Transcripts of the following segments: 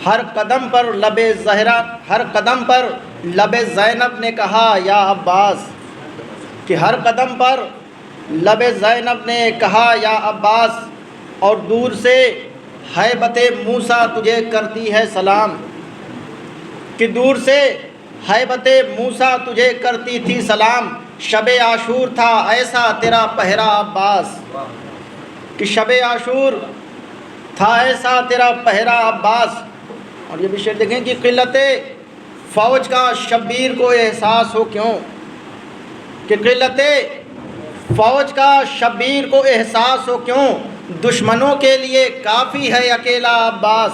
ہر قدم پر لب زینب نے کہا یا عباس، کہ ہر قدم پر لب زینب نے کہا یا عباس، اور دور سے ہیبت موسیٰ تجھے کرتی ہے سلام، کہ دور سے ہیبت موسیٰ تجھے کرتی تھی سلام، شب عاشور تھا ایسا تیرا پہرا عباس، کہ شب عاشور تھا ایسا تیرا پہرا عباس۔ اور یہ بھی شعر دیکھیں کہ قلت فوج کا شبیر کو احساس ہو کیوں، کہ قلت فوج کا شبیر کو احساس ہو کیوں، دشمنوں کے لیے کافی ہے اکیلا عباس،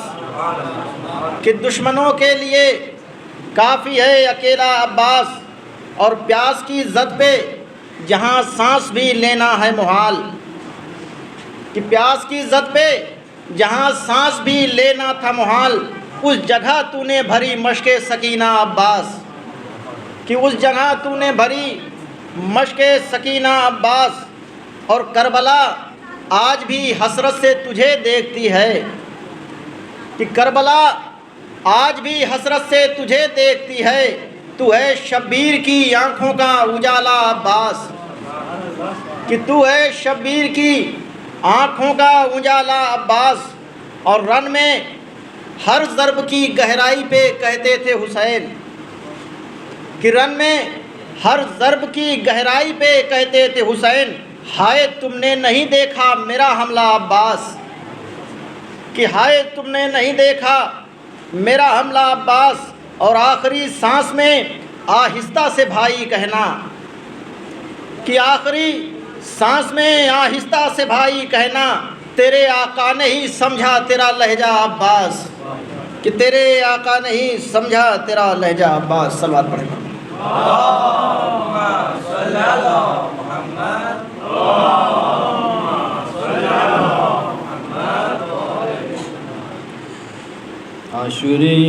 کہ دشمنوں کے لیے کافی ہے اکیلا عباس، اور پیاس کی زد پہ جہاں سانس بھی لینا ہے محال، کہ پیاس کی زد پہ جہاں سانس بھی لینا تھا محال، اس جگہ تو نے بھری مشق سکینہ عباس، کہ اس جگہ تو نے بھری مشق سکینہ عباس، اور کربلا آج بھی حسرت سے تجھے دیکھتی ہے، کہ کربلا آج بھی حسرت سے تجھے دیکھتی ہے، تو ہے شبیر کی آنکھوں کا اجالا عباس، کہ تو ہے شبیر کی آنکھوں کا اجالا عباس، اور رن میں ہر ضرب کی گہرائی پہ کہتے تھے حسین، کہ رن میں ہر ضرب کی گہرائی پہ کہتے تھے حسین، ہائے تم نے نہیں دیکھا میرا حملہ عباس، کہ ہائے تم نے نہیں دیکھا میرا حملہ عباس، اور آخری سانس میں آہستہ سے بھائی کہنا، کہ آخری سانس میں آہستہ سے بھائی کہنا، تیرے آقا نے ہی سمجھا تیرا لہجہ عباس، کہ تیرے آقا نے ہی سمجھا تیرا لہجہ عباس۔ صلوات پڑھیں۔ اللہم صلی علی محمد، اللہم صلی علی محمد۔ عاشوری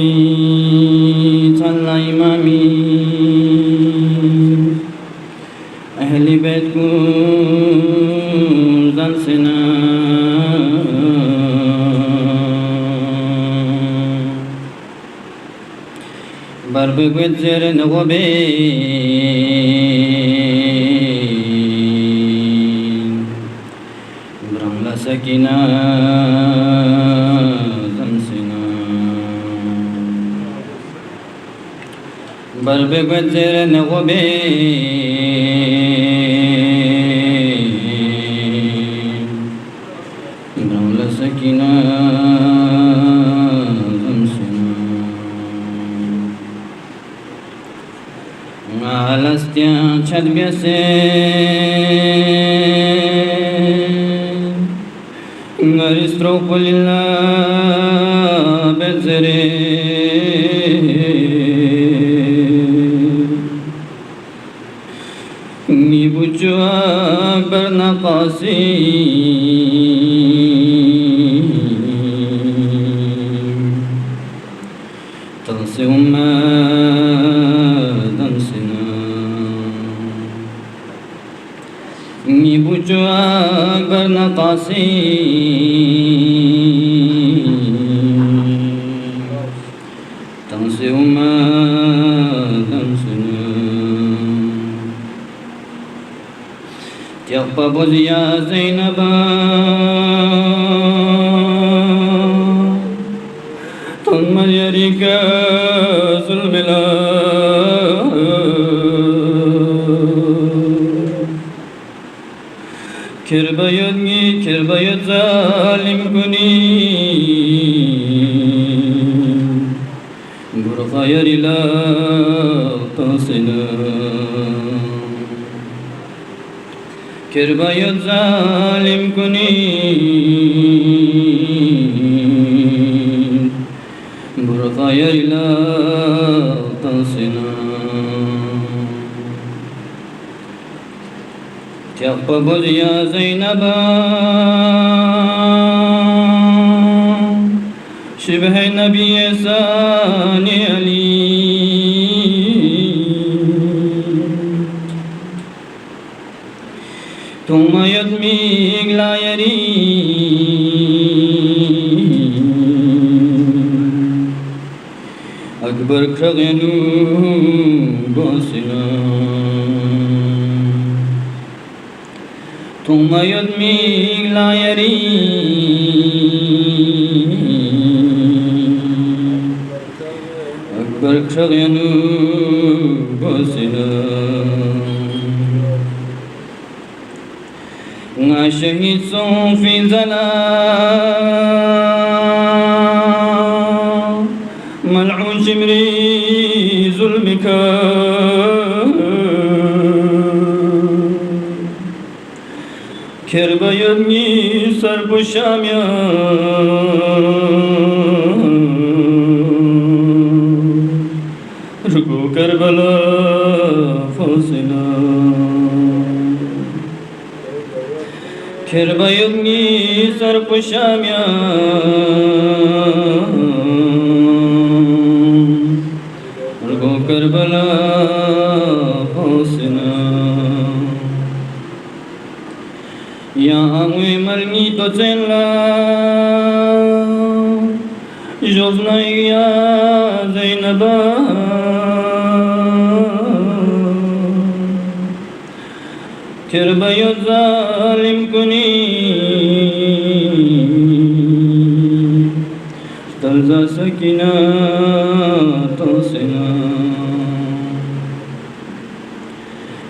صلی امامی اہل بیت کو زن سنا برب گوید زیر نغبین برملا سکینہ زن سنا برب گوید زیر نغبین برملا سکینہ زن سنا Alastya chadbyase Garistropolilla bezere Nibucu akbar naqasi Tansi ummadan sina Nibucu akbar naqasi Tansi ummadan sina Tiaqpa buzya Zainaba Tanma yarika zulmila Kirbayot zalim kuni Burkhayar ila tasina Kirbayot zalim kuni Burkhayar ila tasina تقبل يا زينب شبه نبي ثاني علي ثم يدميك لا يريد أكبر كغنو باسنا ثم يدمي لا يري أكبر كغنو باسنا شهيد في ظلام ملعون شمري ظلمك كرب يدني سرب الشامية ركو كربلا فاصلا كرب يدني سرب الشامية ركو كربلا فاصلا يا أمي ملني تزلا جوزنا يا زينب كرب يظالم كني تلزى سكينة تصنا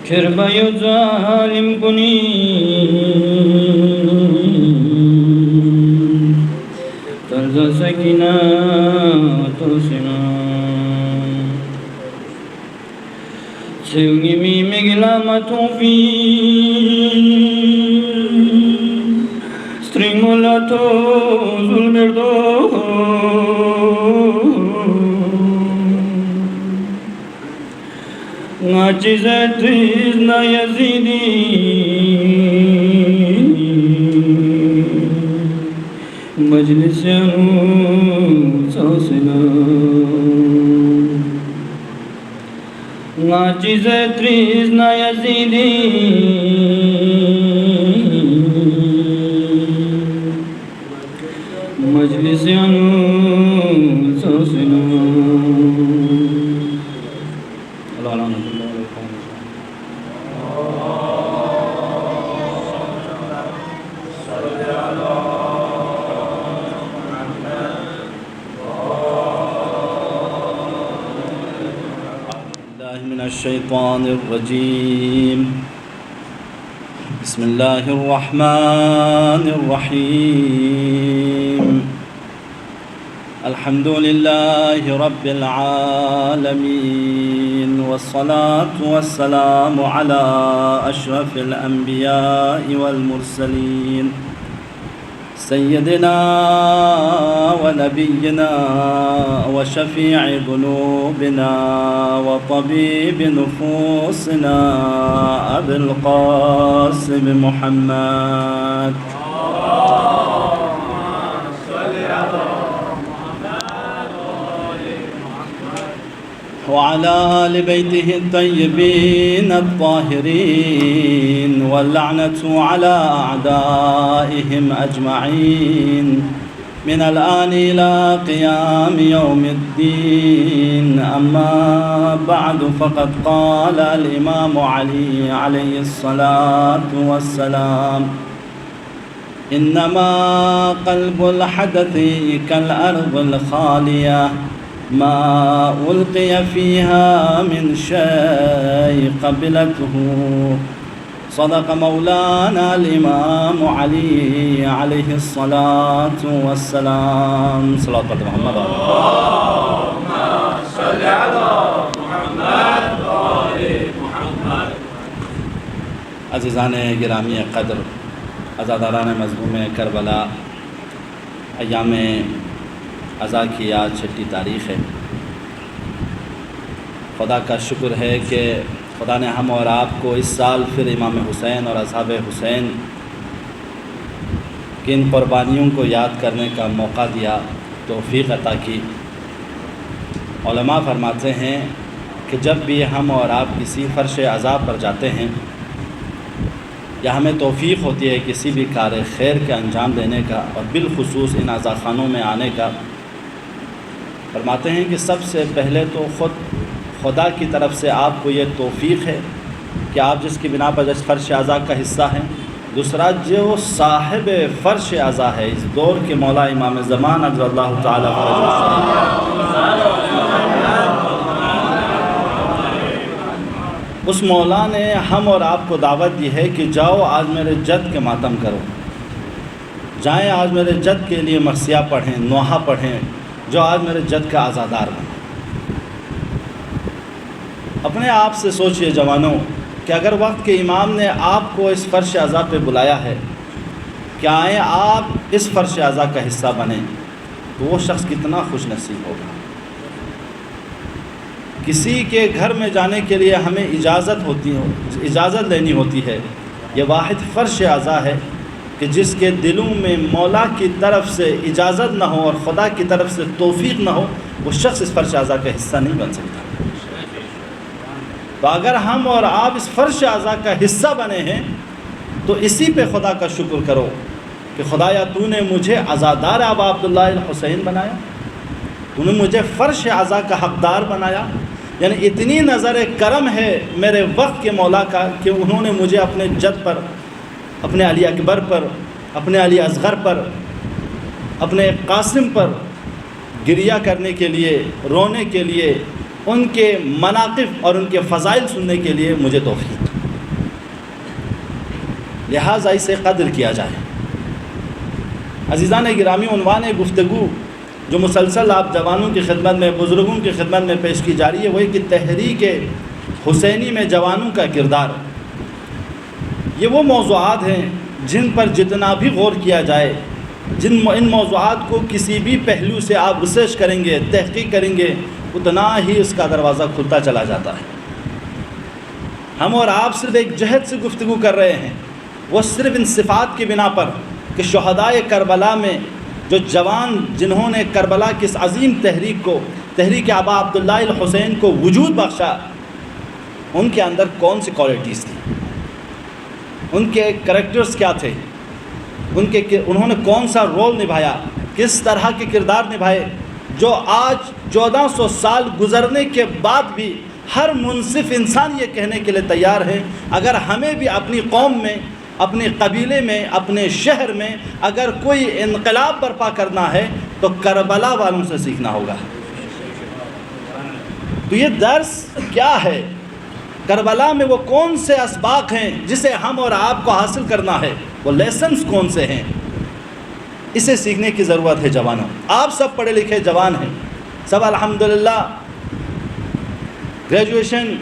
كرب يظالم كني تلزى سكينة تصنا سيوني مي مغلامة في ستريمولاتو ظلمردو ناچزت نا يزيدي مجلس ساسنا ناچزت نا يزيدي مجلس ساسنا الشيطان الرجيم بسم الله الرحمن الرحيم الحمد لله رب العالمين والصلاة والسلام على أشرف الأنبياء والمرسلين سيدنا ونبينا وشفيع ذنوبنا وطبيب نفوسنا أبي القاسم محمد وعلى آل بيته الطيبين الطاهرين واللعنة على أعدائهم أجمعين من الآن إلى قيام يوم الدين أما بعد فقد قال الإمام علي عليه الصلاة والسلام إنما قلب الحدث كالأرض الخالية ما ألقي فيها من شيء قبلته صدق مولانا الإمام علي عليه الصلاة والسلام صلاة محمد اللهم صل على محمد وآل محمد. عزیزان گرامی قدر، عزاداران مظلوم کربلا، ایام عزا کی آج 6 تاریخ ہے۔ خدا کا شکر ہے کہ خدا نے ہم اور آپ کو اس سال پھر امام حسین اور اصحاب حسین کی ان قربانیوں کو یاد کرنے کا موقع دیا، توفیق عطا کی۔ علماء فرماتے ہیں کہ جب بھی ہم اور آپ کسی فرش عزا پر جاتے ہیں یا ہمیں توفیق ہوتی ہے کسی بھی کار خیر کے انجام دینے کا اور بالخصوص ان عزا خانوں میں آنے کا، فرماتے ہیں کہ سب سے پہلے تو خدا کی طرف سے آپ کو یہ توفیق ہے کہ آپ جس کی بنا پر جس فرش اعضاء کا حصہ ہیں. دوسرا جو صاحب فرش اعضاء ہے اس دور کے مولا امام زمان اجل اللہ تعالیٰ اس مولا نے ہم اور آپ کو دعوت دی ہے کہ جاؤ آج میرے جد کے ماتم کرو، جائیں آج میرے جد کے لیے مرثیہ پڑھیں، نوحہ پڑھیں، جو آج میرے جد کا عزادار بنے. اپنے آپ سے سوچئے جوانوں کہ اگر وقت کے امام نے آپ کو اس فرش اعضاء پہ بلایا ہے کہ آئیں آپ اس فرش اعضاء کا حصہ بنیں، تو وہ شخص کتنا خوش نصیب ہوگا. کسی کے گھر میں جانے کے لیے ہمیں اجازت لینی ہوتی ہے. یہ واحد فرش اعضاء ہے کہ جس کے دلوں میں مولا کی طرف سے اجازت نہ ہو اور خدا کی طرف سے توفیق نہ ہو، وہ شخص اس فرش اعضاء کا حصہ نہیں بن سکتا. تو اگر ہم اور آپ اس فرش اعضاء کا حصہ بنے ہیں تو اسی پہ خدا کا شکر کرو کہ خدایا تو نے مجھے عزادار ابا عبداللہ الحسین بنایا، تو نے مجھے فرش اعضاء کا حقدار بنایا. یعنی اتنی نظر کرم ہے میرے وقت کے مولا کا کہ انہوں نے مجھے اپنے جد پر، اپنے علی اکبر پر، اپنے علی اصغر پر، اپنے قاسم پر گریہ کرنے کے لیے، رونے کے لیے، ان کے مناقب اور ان کے فضائل سننے کے لیے مجھے توفیق. لہٰذا اسے قدر کیا جائے. عزیزان گرامی، عنوان گفتگو جو مسلسل آپ جوانوں کی خدمت میں، بزرگوں کی خدمت میں پیش کی جا رہی ہے وہ کہ تحریک حسینی میں جوانوں کا کردار. یہ وہ موضوعات ہیں جن پر جتنا بھی غور کیا جائے، ان موضوعات کو کسی بھی پہلو سے آپ ریسرچ کریں گے، تحقیق کریں گے، اتنا ہی اس کا دروازہ کھلتا چلا جاتا ہے. ہم اور آپ صرف ایک جہت سے گفتگو کر رہے ہیں، وہ صرف ان صفات کی بنا پر کہ شہدائے کربلا میں جو جوان جنہوں نے کربلا کی اس عظیم تحریک کو، تحریک ابا عبداللہ الحسین کو وجود بخشا، ان کے اندر کون سی کوالٹیز تھیں، ان کے کریکٹرز کیا تھے، انہوں نے کون سا رول نبھایا، کس طرح کے کردار نبھائے، جو آج 1400 سال گزرنے کے بعد بھی ہر منصف انسان یہ کہنے کے لیے تیار ہے اگر ہمیں بھی اپنی قوم میں، اپنے قبیلے میں، اپنے شہر میں اگر کوئی انقلاب برپا کرنا ہے تو کربلا والوں سے سیکھنا ہوگا. تو یہ درس کیا ہے؟ کربلا میں وہ کون سے اسباق ہیں جسے ہم اور آپ کو حاصل کرنا ہے؟ وہ لیسنز کون سے ہیں؟ اسے سیکھنے کی ضرورت ہے جوانوں. آپ سب پڑھے لکھے جوان ہیں، سب الحمدللہ گریجویشن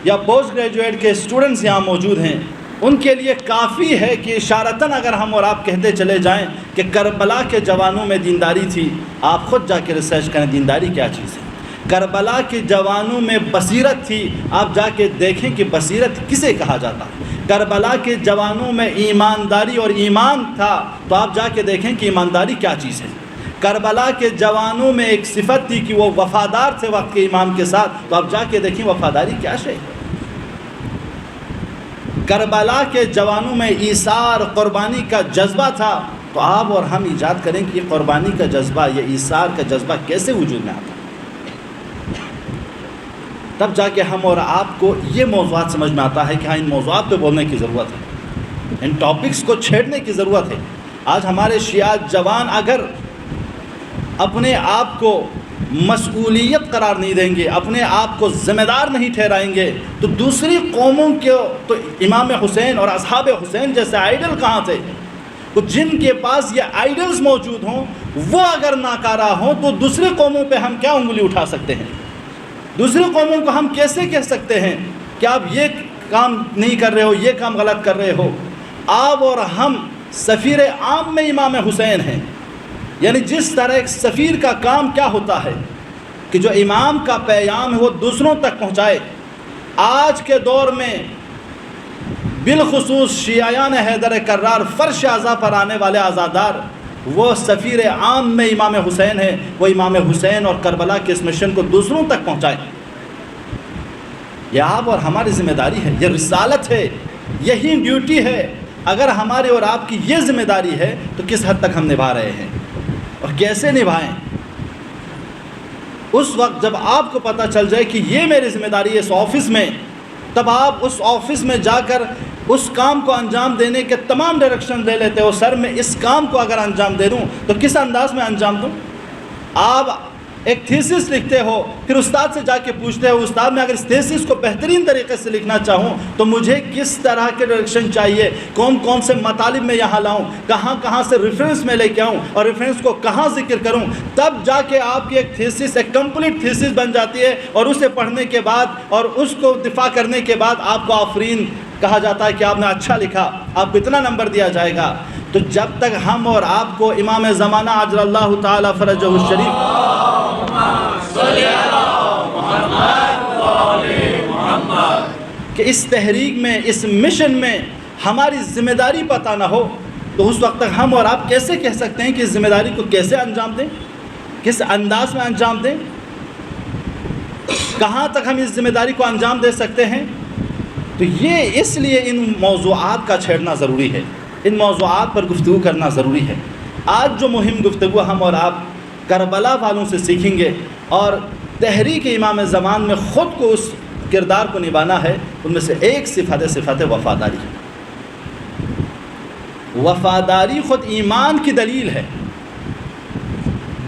یا پوسٹ گریجویٹ کے اسٹوڈنٹس یہاں موجود ہیں. ان کے لیے کافی ہے کہ اشارتاً اگر ہم اور آپ کہتے چلے جائیں کہ کربلا کے جوانوں میں دینداری تھی، آپ خود جا کے ریسرچ کریں دینداری کیا چیز ہے. کربلا کے جوانوں میں بصیرت تھی، آپ جا کے دیکھیں کہ بصیرت کسے کہا جاتا. کربلا کے جوانوں میں ایمانداری اور ایمان تھا، تو آپ جا کے دیکھیں کہ ایمانداری کیا چیز ہے. کربلا کے جوانوں میں ایک صفت تھی کہ وہ وفادار تھے وقت کے امام کے ساتھ، تو آپ جا کے دیکھیں وفاداری کیا شے ہے. کربلا کے جوانوں میں ایثار، قربانی کا جذبہ تھا، تو آپ اور ہم ایجاد کریں کہ یہ قربانی کا جذبہ، یہ ایثار کا جذبہ کیسے وجود میں آتا. تب جا کے ہم اور آپ کو یہ موضوعات سمجھ میں آتا ہے کہ ہاں ان موضوعات پہ بولنے کی ضرورت ہے، ان ٹاپکس کو چھیڑنے کی ضرورت ہے. آج ہمارے شیعہ جوان اگر اپنے آپ کو مسئولیت قرار نہیں دیں گے، اپنے آپ کو ذمہ دار نہیں ٹھہرائیں گے، تو دوسری قوموں کے تو امام حسین اور اصحاب حسین جیسے آئیڈل کہاں تھے؟ تو جن کے پاس یہ آئیڈلز موجود ہوں وہ اگر ناکارہ ہوں تو دوسری قوموں پہ ہم کیا انگلی اٹھا سکتے ہیں؟ دوسری قوموں کو ہم کیسے کہہ سکتے ہیں کہ آپ یہ کام نہیں کر رہے ہو، یہ کام غلط کر رہے ہو؟ آپ اور ہم سفیر عام میں امام حسین ہیں. یعنی جس طرح ایک سفیر کا کام کیا ہوتا ہے کہ جو امام کا پیغام ہے وہ دوسروں تک پہنچائے. آج کے دور میں بالخصوص شیعیان حیدر کرار فرش اعضاء پر آنے والے عزادار وہ سفیر عام میں امام حسین ہے. وہ امام حسین اور کربلا کے اس مشن کو دوسروں تک پہنچائے. یہ آپ اور ہماری ذمہ داری ہے، یہ رسالت ہے، یہی ڈیوٹی ہے. اگر ہمارے اور آپ کی یہ ذمہ داری ہے تو کس حد تک ہم نبھا رہے ہیں اور کیسے نبھائیں؟ اس وقت جب آپ کو پتہ چل جائے کہ یہ میری ذمہ داری ہے اس آفس میں، تب آپ اس آفس میں جا کر اس کام کو انجام دینے کے تمام ڈائریکشن لے لیتے ہو. سر میں اس کام کو اگر انجام دے دوں تو کس انداز میں انجام دوں؟ آپ ایک تھیسس لکھتے ہو، پھر استاد سے جا کے پوچھتے ہو استاد میں اگر اس تھیسس کو بہترین طریقے سے لکھنا چاہوں تو مجھے کس طرح کے ڈائریکشن چاہیے، کون کون سے مطالب میں یہاں لاؤں، کہاں کہاں سے ریفرنس میں لے کے آؤں اور ریفرنس کو کہاں ذکر کروں، تب جا کے آپ کی ایک تھیسس ایک کمپلیٹ تھیسس بن جاتی ہے. اور اسے پڑھنے کے بعد اور اس کو دفاع کرنے کے بعد آپ کو آفرین کہا جاتا ہے کہ آپ نے اچھا لکھا، آپ کو اتنا نمبر دیا جائے گا. تو جب تک ہم اور آپ کو امام زمانہ عجل اللہ تعالی فرجہ الشریف کہ اس تحریک میں، اس مشن میں ہماری ذمہ داری پتہ نہ ہو، تو اس وقت تک ہم اور آپ کیسے کہہ سکتے ہیں کہ اس ذمہ داری کو کیسے انجام دیں، کس انداز میں انجام دیں، کہاں تک ہم اس ذمہ داری کو انجام دے سکتے ہیں؟ تو یہ اس لیے ان موضوعات کا چھیڑنا ضروری ہے، ان موضوعات پر گفتگو کرنا ضروری ہے. آج جو مہم گفتگو ہم اور آپ کربلا والوں سے سیکھیں گے اور تحریک امام زمان میں خود کو اس کردار کو نبھانا ہے، ان میں سے ایک صفت وفاداری ہے. وفاداری خود ایمان کی دلیل ہے.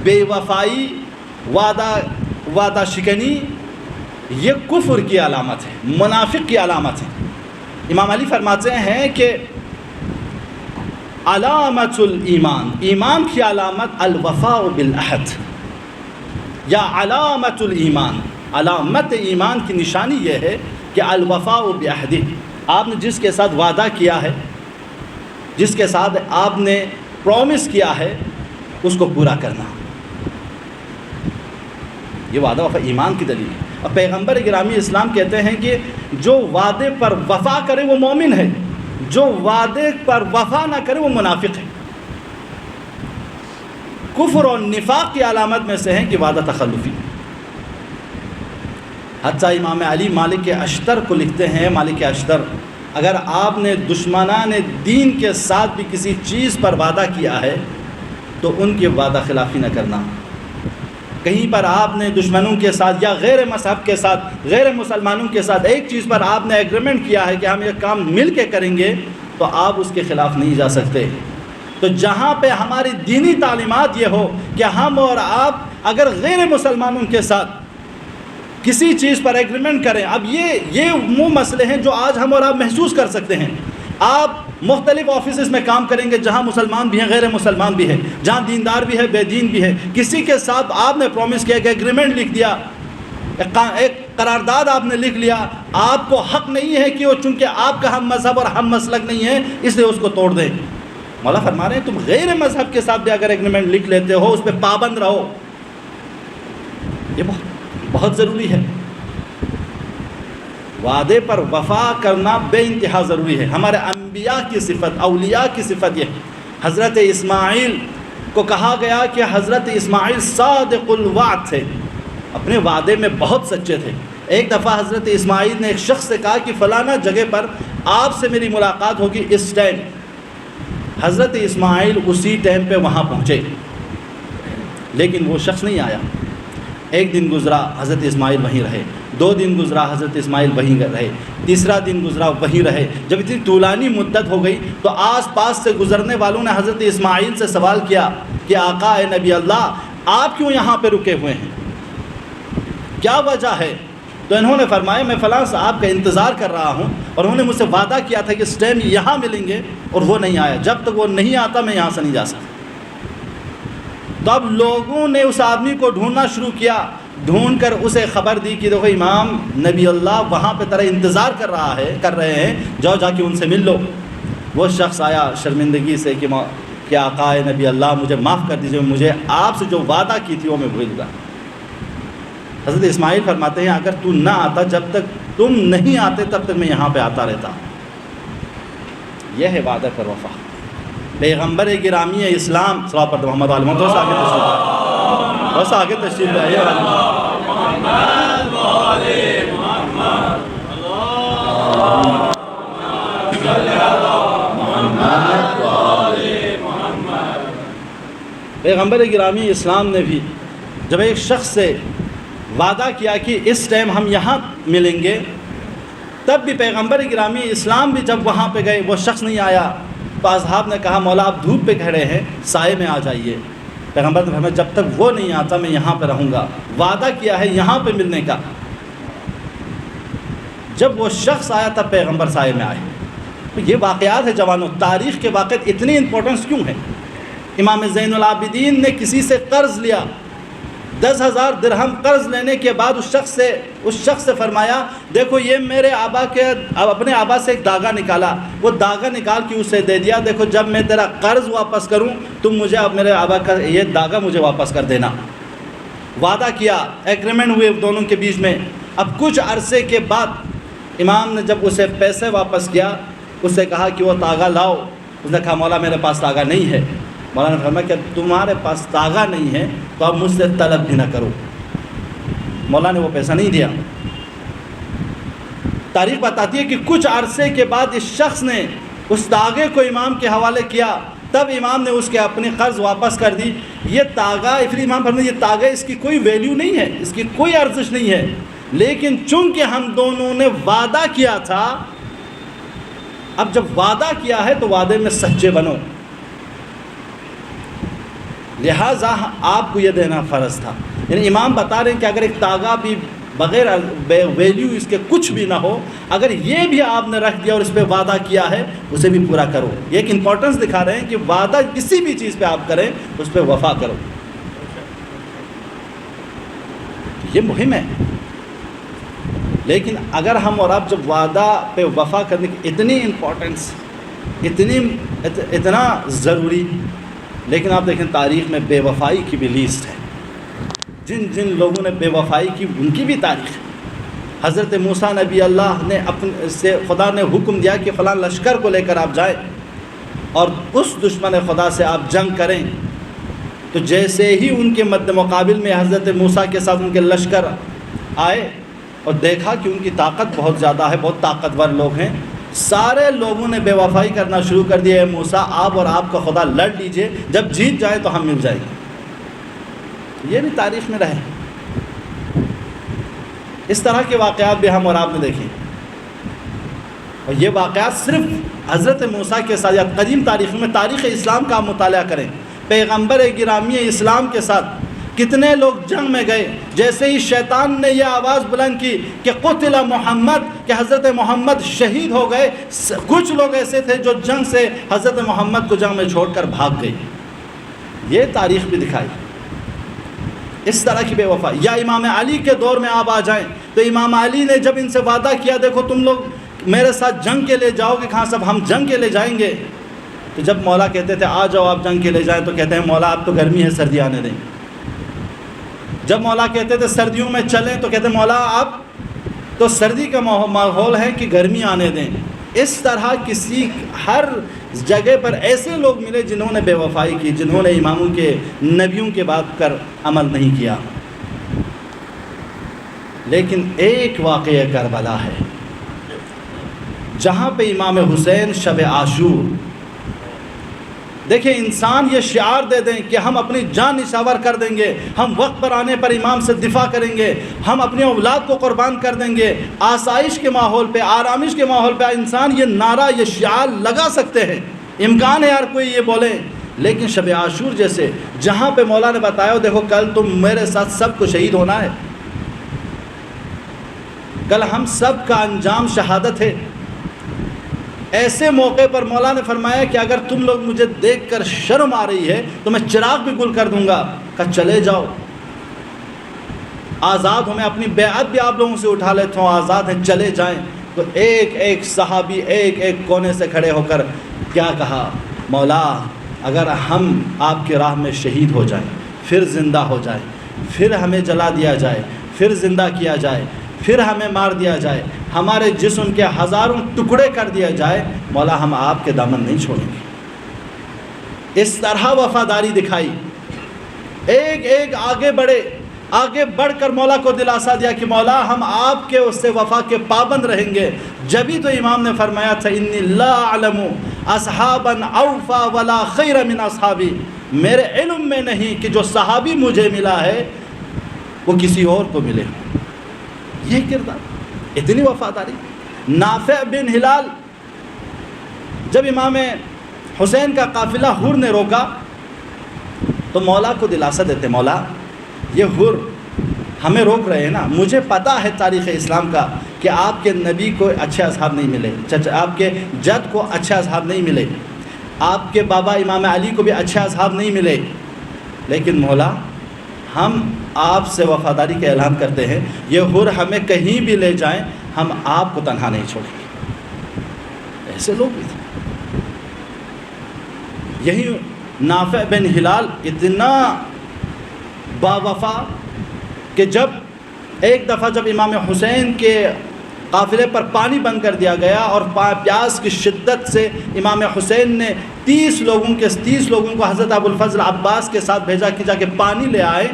بے وفائی، وعدہ شکنی یہ کفر کی علامت ہے، منافق کی علامت ہے. امام علی فرماتے ہیں کہ علامت الایمان، ایمان کی علامت الوفاء بالعہد، یا علامت الایمان، علامت ایمان کی نشانی یہ ہے کہ الوفاء بعہدہ، آپ نے جس کے ساتھ وعدہ کیا ہے، جس کے ساتھ آپ نے پرومس کیا ہے، اس کو پورا کرنا. یہ وعدہ وفا ایمان کی دلیل ہے. اور پیغمبر گرامی اسلام کہتے ہیں کہ جو وعدے پر وفا کرے وہ مومن ہے، جو وعدے پر وفا نہ کرے وہ منافق ہے. کفر اور نفاق کی علامت میں سے ہے کہ وعدہ تخلفی. حتیٰ امام علی مالک اشتر کو لکھتے ہیں، مالک اشتر، اگر آپ نے دشمنان دین کے ساتھ بھی کسی چیز پر وعدہ کیا ہے تو ان کی وعدہ خلافی نہ کرنا. کہیں پر آپ نے دشمنوں کے ساتھ یا غیر مذہب کے ساتھ، غیر مسلمانوں کے ساتھ ایک چیز پر آپ نے ایگریمنٹ کیا ہے کہ ہم یہ کام مل کے کریں گے تو آپ اس کے خلاف نہیں جا سکتے. تو جہاں پہ ہماری دینی تعلیمات یہ ہو کہ ہم اور آپ اگر غیر مسلمانوں کے ساتھ کسی چیز پر ایگریمنٹ کریں، اب یہ وہ مسئلے ہیں جو آج ہم اور آپ محسوس کر سکتے ہیں. آپ مختلف آفیسز میں کام کریں گے جہاں مسلمان بھی ہیں، غیر مسلمان بھی ہیں، جہاں دیندار بھی ہے، بے دین بھی ہے. کسی کے ساتھ آپ نے پرومس کیا کہ ایگریمنٹ لکھ دیا، ایک قرارداد آپ نے لکھ لیا، آپ کو حق نہیں ہے کہ وہ چونکہ آپ کا ہم مذہب اور ہم مسلک نہیں ہے اس لیے اس کو توڑ دیں. مولا فرما رہے ہیں تم غیر مذہب کے ساتھ بھی اگر ایگریمنٹ لکھ لیتے ہو اس پہ پابند رہو. یہ بہت ضروری ہے. وعدے پر وفا کرنا بے انتہا ضروری ہے. ہمارے انبیاء کی صفت، اولیاء کی صفت یہ ہے. حضرت اسماعیل کو کہا گیا کہ حضرت اسماعیل صادق الوعد تھے، اپنے وعدے میں بہت سچے تھے. ایک دفعہ حضرت اسماعیل نے ایک شخص سے کہا کہ فلانا جگہ پر آپ سے میری ملاقات ہوگی اس ٹائم. حضرت اسماعیل اسی ٹائم پہ وہاں پہنچے لیکن وہ شخص نہیں آیا. ایک دن گزرا، حضرت اسماعیل وہیں رہے. 2 دن گزرا، حضرت اسماعیل وہیں رہے. تیسرا دن گزرا، وہیں رہے. جب اتنی طولانی مدت ہو گئی تو آس پاس سے گزرنے والوں نے حضرت اسماعیل سے سوال کیا کہ آقا اے نبی اللہ، آپ کیوں یہاں پہ رکے ہوئے ہیں، کیا وجہ ہے؟ تو انہوں نے فرمایا میں فلاں صاحب کا انتظار کر رہا ہوں اور انہوں نے مجھ سے وعدہ کیا تھا کہ اس ٹائم یہاں ملیں گے اور وہ نہیں آیا. جب تک وہ نہیں آتا میں یہاں سے نہیں جا سکتا. تو اب لوگوں نے اس آدمی کو ڈھونڈنا شروع کیا، ڈھونڈ کر اسے خبر دی کہ دیکھو امام نبی اللہ وہاں پہ تیرا انتظار کر رہے ہیں، جاؤ جا کے ان سے مل لو. وہ شخص آیا شرمندگی سے کہ آقا نبی اللہ مجھے معاف کر دیجیے، مجھے آپ سے جو وعدہ کی تھی وہ میں بھول گیا. حضرت اسماعیل فرماتے ہیں اگر تو نہ آتا، جب تک تم نہیں آتے تب تک میں یہاں پہ آتا رہتا. یہ ہے وعدہ پر وفا. پیغمبر گرامی اسلام صلی اللہ علیہ محمد علیہ بس آگے تشریف لائیے. پیغمبر گرامی اسلام نے بھی جب ایک شخص سے وعدہ کیا کہ اس ٹائم ہم یہاں ملیں گے، تب بھی پیغمبر گرامی اسلام بھی جب وہاں پہ گئے وہ شخص نہیں آیا، تو اصحاب نے کہا مولا آپ دھوپ پہ کھڑے ہیں، سائے میں آ جائیے۔ پیغمبر نے فرمایا جب تک وہ نہیں آتا میں یہاں پہ رہوں گا، وعدہ کیا ہے یہاں پہ ملنے کا۔ جب وہ شخص آیا تب پیغمبر سائے میں آئے۔ یہ واقعات ہے جوانوں، تاریخ کے واقعات اتنی امپورٹنس کیوں ہے؟ امام زین العابدین نے کسی سے قرض لیا، 10,000 درہم قرض لینے کے بعد اس شخص سے فرمایا دیکھو یہ میرے اپنے آبا سے ایک داغا نکالا، وہ داغا نکال کے اسے دے دیا، دیکھو جب میں تیرا قرض واپس کروں تم مجھے اب میرے آبا کا یہ داغا مجھے واپس کر دینا۔ وعدہ کیا، ایگریمنٹ ہوئے دونوں کے بیچ میں۔ اب کچھ عرصے کے بعد امام نے جب اسے پیسے واپس کیا، اس سے کہا کہ وہ تاغا لاؤ، اس نے کہا مولا میرے پاس تاغا نہیں ہے۔ مولانا نے فرمایا کہ تمہارے پاس تاغا نہیں ہے تو اب مجھ سے طلب بھی نہ کرو۔ مولا نے وہ پیسہ نہیں دیا۔ تاریخ بتاتی ہے کہ کچھ عرصے کے بعد اس شخص نے اس تاغے کو امام کے حوالے کیا، تب امام نے اس کے اپنی قرض واپس کر دی۔ یہ تاغا، پھر امام فرمایا یہ تاغا اس کی کوئی ویلیو نہیں ہے، اس کی کوئی ارزش نہیں ہے، لیکن چونکہ ہم دونوں نے وعدہ کیا تھا، اب جب وعدہ کیا ہے تو وعدے میں سچے بنو، لہٰذا آپ کو یہ دینا فرض تھا۔ یعنی امام بتا رہے ہیں کہ اگر ایک تاغا بھی بغیر ویلیو اس کے کچھ بھی نہ ہو، اگر یہ بھی آپ نے رکھ دیا اور اس پہ وعدہ کیا ہے اسے بھی پورا کرو۔ یہ ایک امپورٹنس دکھا رہے ہیں کہ وعدہ کسی بھی چیز پہ آپ کریں اس پہ وفا کرو، یہ مہم ہے۔ لیکن اگر ہم اور آپ جب وعدہ پہ وفا کرنے کی اتنی امپورٹنس، اتنا ضروری، لیکن آپ دیکھیں تاریخ میں بے وفائی کی بھی لیسٹ ہے، جن جن لوگوں نے بے وفائی کی ان کی بھی تاریخ ہے۔ حضرت موسیٰ نبی اللہ نے اپنے سے خدا نے حکم دیا کہ فلاں لشکر کو لے کر آپ جائیں اور اس دشمن خدا سے آپ جنگ کریں، تو جیسے ہی ان کے مد مقابل میں حضرت موسیٰ کے ساتھ ان کے لشکر آئے اور دیکھا کہ ان کی طاقت بہت زیادہ ہے، بہت طاقتور لوگ ہیں، سارے لوگوں نے بے وفائی کرنا شروع کر دیا۔ اے موسیٰ آپ اور آپ کا خدا لڑ لیجئے، جب جیت جائے تو ہم مل جائیں گے۔ یہ بھی تاریخ میں رہے، اس طرح کے واقعات بھی ہم اور آپ نے دیکھیں، اور یہ واقعات صرف حضرت موسیٰ کے ساتھ یا قدیم تاریخ میں، تاریخ اسلام کا آپ مطالعہ کریں، پیغمبر گرامی اسلام کے ساتھ کتنے لوگ جنگ میں گئے۔ جیسے ہی شیطان نے یہ آواز بلند کی کہ قتل محمد، کہ حضرت محمد شہید ہو گئے، کچھ لوگ ایسے تھے جو جنگ سے حضرت محمد کو جنگ میں چھوڑ کر بھاگ گئے۔ یہ تاریخ بھی دکھائی اس طرح کی بے وفا۔ یا امام علی کے دور میں آپ آ جائیں تو امام علی نے جب ان سے وعدہ کیا دیکھو تم لوگ میرے ساتھ جنگ کے لیے جاؤ گے، کہاں سب ہم جنگ کے لیے جائیں گے، تو جب مولا کہتے تھے آ جاؤ آپ جنگ کے لیے جائیں، تو کہتے ہیں مولا اب تو گرمی ہے سردی آنے دیں۔ جب مولا کہتے تھے سردیوں میں چلیں تو کہتے مولا آپ تو سردی کا ماحول ہے کہ گرمی آنے دیں۔ اس طرح ہر جگہ پر ایسے لوگ ملے جنہوں نے بے وفائی کی، جنہوں نے اماموں کے نبیوں کے بات پر عمل نہیں کیا۔ لیکن ایک واقعہ کربلا ہے جہاں پہ امام حسین شب عاشور، دیکھیں انسان یہ شعار دے دیں کہ ہم اپنی جان نشاور کر دیں گے، ہم وقت پر آنے پر امام سے دفاع کریں گے، ہم اپنی اولاد کو قربان کر دیں گے، آسائش کے ماحول پہ، آرامش کے ماحول پہ انسان یہ نعرہ، یہ شعار لگا سکتے ہیں، امکان ہے ہر کوئی یہ بولے۔ لیکن شب عاشور جیسے جہاں پہ مولا نے بتایا دیکھو کل تم میرے ساتھ سب کو شہید ہونا ہے، کل ہم سب کا انجام شہادت ہے، ایسے موقع پر مولا نے فرمایا کہ اگر تم لوگ مجھے دیکھ کر شرم آ رہی ہے تو میں چراغ بھی گل کر دوں گا، کہا چلے جاؤ آزاد ہوں، میں اپنی بیعت بھی آپ لوگوں سے اٹھا لیتا ہوں، آزاد ہیں چلے جائیں۔ تو ایک ایک صحابی ایک ایک کونے سے کھڑے ہو کر کیا کہا، مولا اگر ہم آپ کی راہ میں شہید ہو جائیں، پھر زندہ ہو جائیں، پھر ہمیں جلا دیا جائے، پھر زندہ کیا جائے، پھر ہمیں مار دیا جائے، ہمارے جسم کے ہزاروں ٹکڑے کر دیا جائے، مولا ہم آپ کے دامن نہیں چھوڑیں گے۔ اس طرح وفاداری دکھائی، ایک ایک آگے بڑھے، آگے بڑھ کر مولا کو دلاسا دیا کہ مولا ہم آپ کے اس سے وفا کے پابند رہیں گے۔ جبھی تو امام نے فرمایا تھا انی لا اعلم اصحابا اوفا ولا خیر من اصحابی، میرے علم میں نہیں کہ جو صحابی مجھے ملا ہے وہ کسی اور کو ملے. یہ کردار, اتنی وفاداری. نافع بن ہلال جب امام حسین کا قافلہ حر نے روکا تو مولا کو دلاسا دیتے, مولا یہ حر ہمیں روک رہے ہیں نا, مجھے پتہ ہے تاریخ اسلام کا کہ آپ کے نبی کو اچھے اصحاب نہیں ملے, آپ کے جد کو اچھے اصحاب نہیں ملے, آپ کے بابا امام علی کو بھی اچھے اصحاب نہیں ملے, لیکن مولا ہم آپ سے وفاداری کا اعلان کرتے ہیں, یہ حر ہمیں کہیں بھی لے جائیں ہم آپ کو تنہا نہیں چھوڑیں گے. ایسے لوگ بھی تھے. یہی نافع بن ہلال اتنا باوفا کہ جب ایک دفعہ جب امام حسین کے قافلے پر پانی بند کر دیا گیا اور پیاس کی شدت سے امام حسین نے 30 لوگوں کو حضرت ابو الفضل عباس کے ساتھ بھیجا کہ جا کے پانی لے آئے,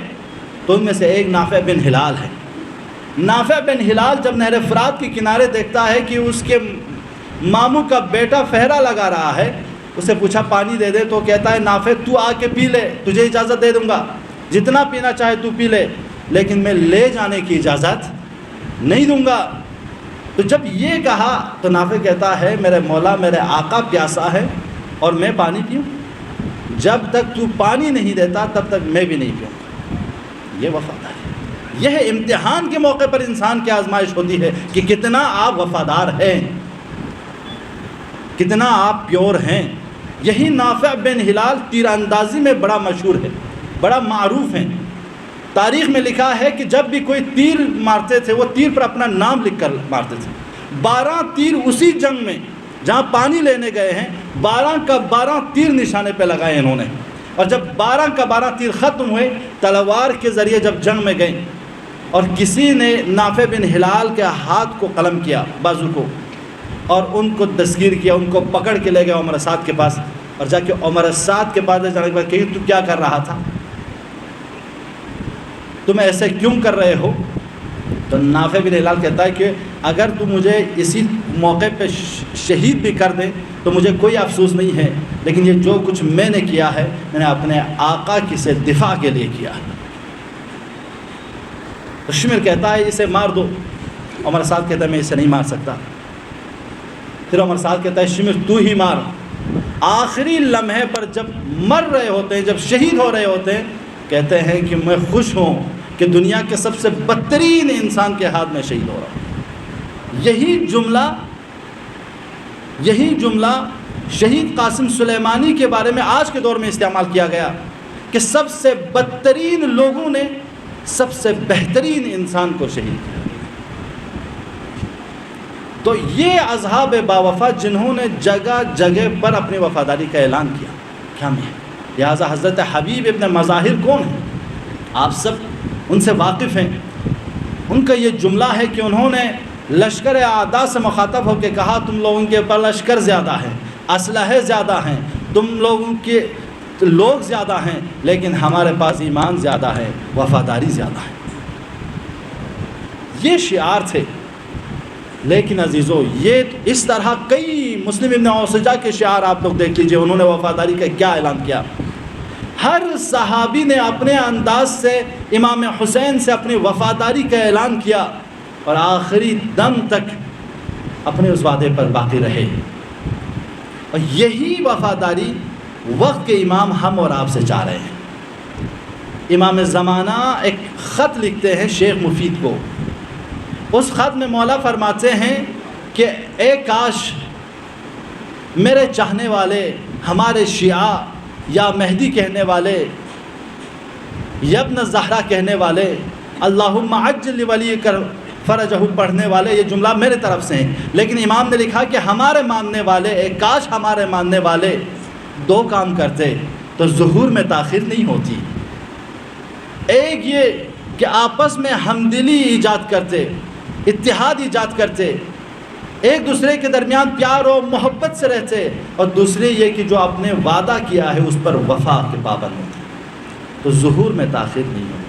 تو ان میں سے ایک نافع بن ہلال ہے. نافع بن ہلال جب نہر فرات کے کنارے دیکھتا ہے کہ اس کے ماموں کا بیٹا فہرا لگا رہا ہے, اسے پوچھا پانی دے دے, تو کہتا ہے نافع تو آ کے پی لے, تجھے اجازت دے دوں گا, جتنا پینا چاہے تو پی لے, لیکن میں لے جانے کی اجازت نہیں دوں گا. تو جب یہ کہا تو نافع کہتا ہے میرے مولا میرے آقا پیاسا ہے اور میں پانی پیوں, جب تک تو پانی نہیں دیتا تب تک میں بھی نہیں پیوں گا. یہ وفاداری, یہ امتحان کے موقع پر انسان کی آزمائش ہوتی ہے کہ کتنا آپ وفادار ہیں, کتنا آپ پیور ہیں. یہی نافع بن ہلال تیر اندازی میں بڑا مشہور ہے, بڑا معروف ہیں. تاریخ میں لکھا ہے کہ جب بھی کوئی تیر مارتے تھے وہ تیر پر اپنا نام لکھ کر مارتے تھے. 12 تیر اسی جنگ میں جہاں پانی لینے گئے ہیں 12 کا 12 تیر نشانے پہ لگائے انہوں نے, اور جب 12 کا 12 تیر ختم ہوئے تلوار کے ذریعے جب جنگ میں گئے اور کسی نے نافع بن ہلال کے ہاتھ کو قلم کیا بازو کو اور ان کو دستگیر کیا, ان کو پکڑ کے لے گئے عمر سعد کے پاس, اور جا کے عمر سعد کے پاس لے جانے کے بعد کہ تو کیا کر رہا تھا, تم ایسے کیوں کر رہے ہو؟ تو نافع بن ہلال کہتا ہے کہ اگر تم مجھے اسی موقع پہ شہید بھی کر دیں تو مجھے کوئی افسوس نہیں ہے, لیکن یہ جو کچھ میں نے کیا ہے میں نے اپنے آقا کی سے دفاع کے لیے کیا ہے. تو شمر کہتا ہے اسے مار دو, عمر سعد کہتا ہے میں اسے نہیں مار سکتا. پھر عمر سعد کہتا ہے شمر تو ہی مار. آخری لمحے پر جب مر رہے ہوتے ہیں, جب شہید ہو رہے ہوتے ہیں, کہتے ہیں کہ میں خوش ہوں کہ دنیا کے سب سے بدترین انسان کے ہاتھ میں شہید ہو رہا ہوں. یہی جملہ شہید قاسم سلیمانی کے بارے میں آج کے دور میں استعمال کیا گیا کہ سب سے بدترین لوگوں نے سب سے بہترین انسان کو شہید کیا. تو یہ اصحاب باوفا جنہوں نے جگہ جگہ پر اپنی وفاداری کا اعلان کیا, کیا میں لہٰذا حضرت حبیب ابن مظاہر کون ہیں؟ آپ سب ان سے واقف ہیں. ان کا یہ جملہ ہے کہ انہوں نے لشکر اعداء سے مخاطب ہو کے کہا تم لوگوں کے پر لشکر زیادہ ہیں, اسلحے زیادہ ہیں, تم لوگوں کے لوگ زیادہ ہیں, لیکن ہمارے پاس ایمان زیادہ ہے, وفاداری زیادہ ہے. یہ شعار تھے. لیکن عزیزو یہ اس طرح کئی مسلم ابن اوسجہ کے شعار آپ لوگ دیکھ لیجئے, انہوں نے وفاداری کا کیا اعلان کیا. ہر صحابی نے اپنے انداز سے امام حسین سے اپنی وفاداری کا اعلان کیا اور آخری دم تک اپنے اس وعدے پر باقی رہے. اور یہی وفاداری وقت کے امام ہم اور آپ سے چاہ رہے ہیں. امام زمانہ ایک خط لکھتے ہیں شیخ مفید کو. اس خط میں مولا فرماتے ہیں کہ اے کاش میرے چاہنے والے, ہمارے شیعہ یا مہدی کہنے والے, یا ابن زہرا کہنے والے, اللہم عجل ولی کر فرجہ پڑھنے والے, یہ جملہ میرے طرف سے ہیں. لیکن امام نے لکھا کہ ہمارے ماننے والے, اے کاش ہمارے ماننے والے 2 کام کرتے تو ظہور میں تاخیر نہیں ہوتی. ایک یہ کہ آپس میں ہمدلی ایجاد کرتے, اتحاد ایجاد کرتے, ایک دوسرے کے درمیان پیار و محبت سے رہتے, اور دوسرے یہ کہ جو آپ نے وعدہ کیا ہے اس پر وفا کے پابند ہوتے, تو ظہور میں تاخیر نہیں ہوتی.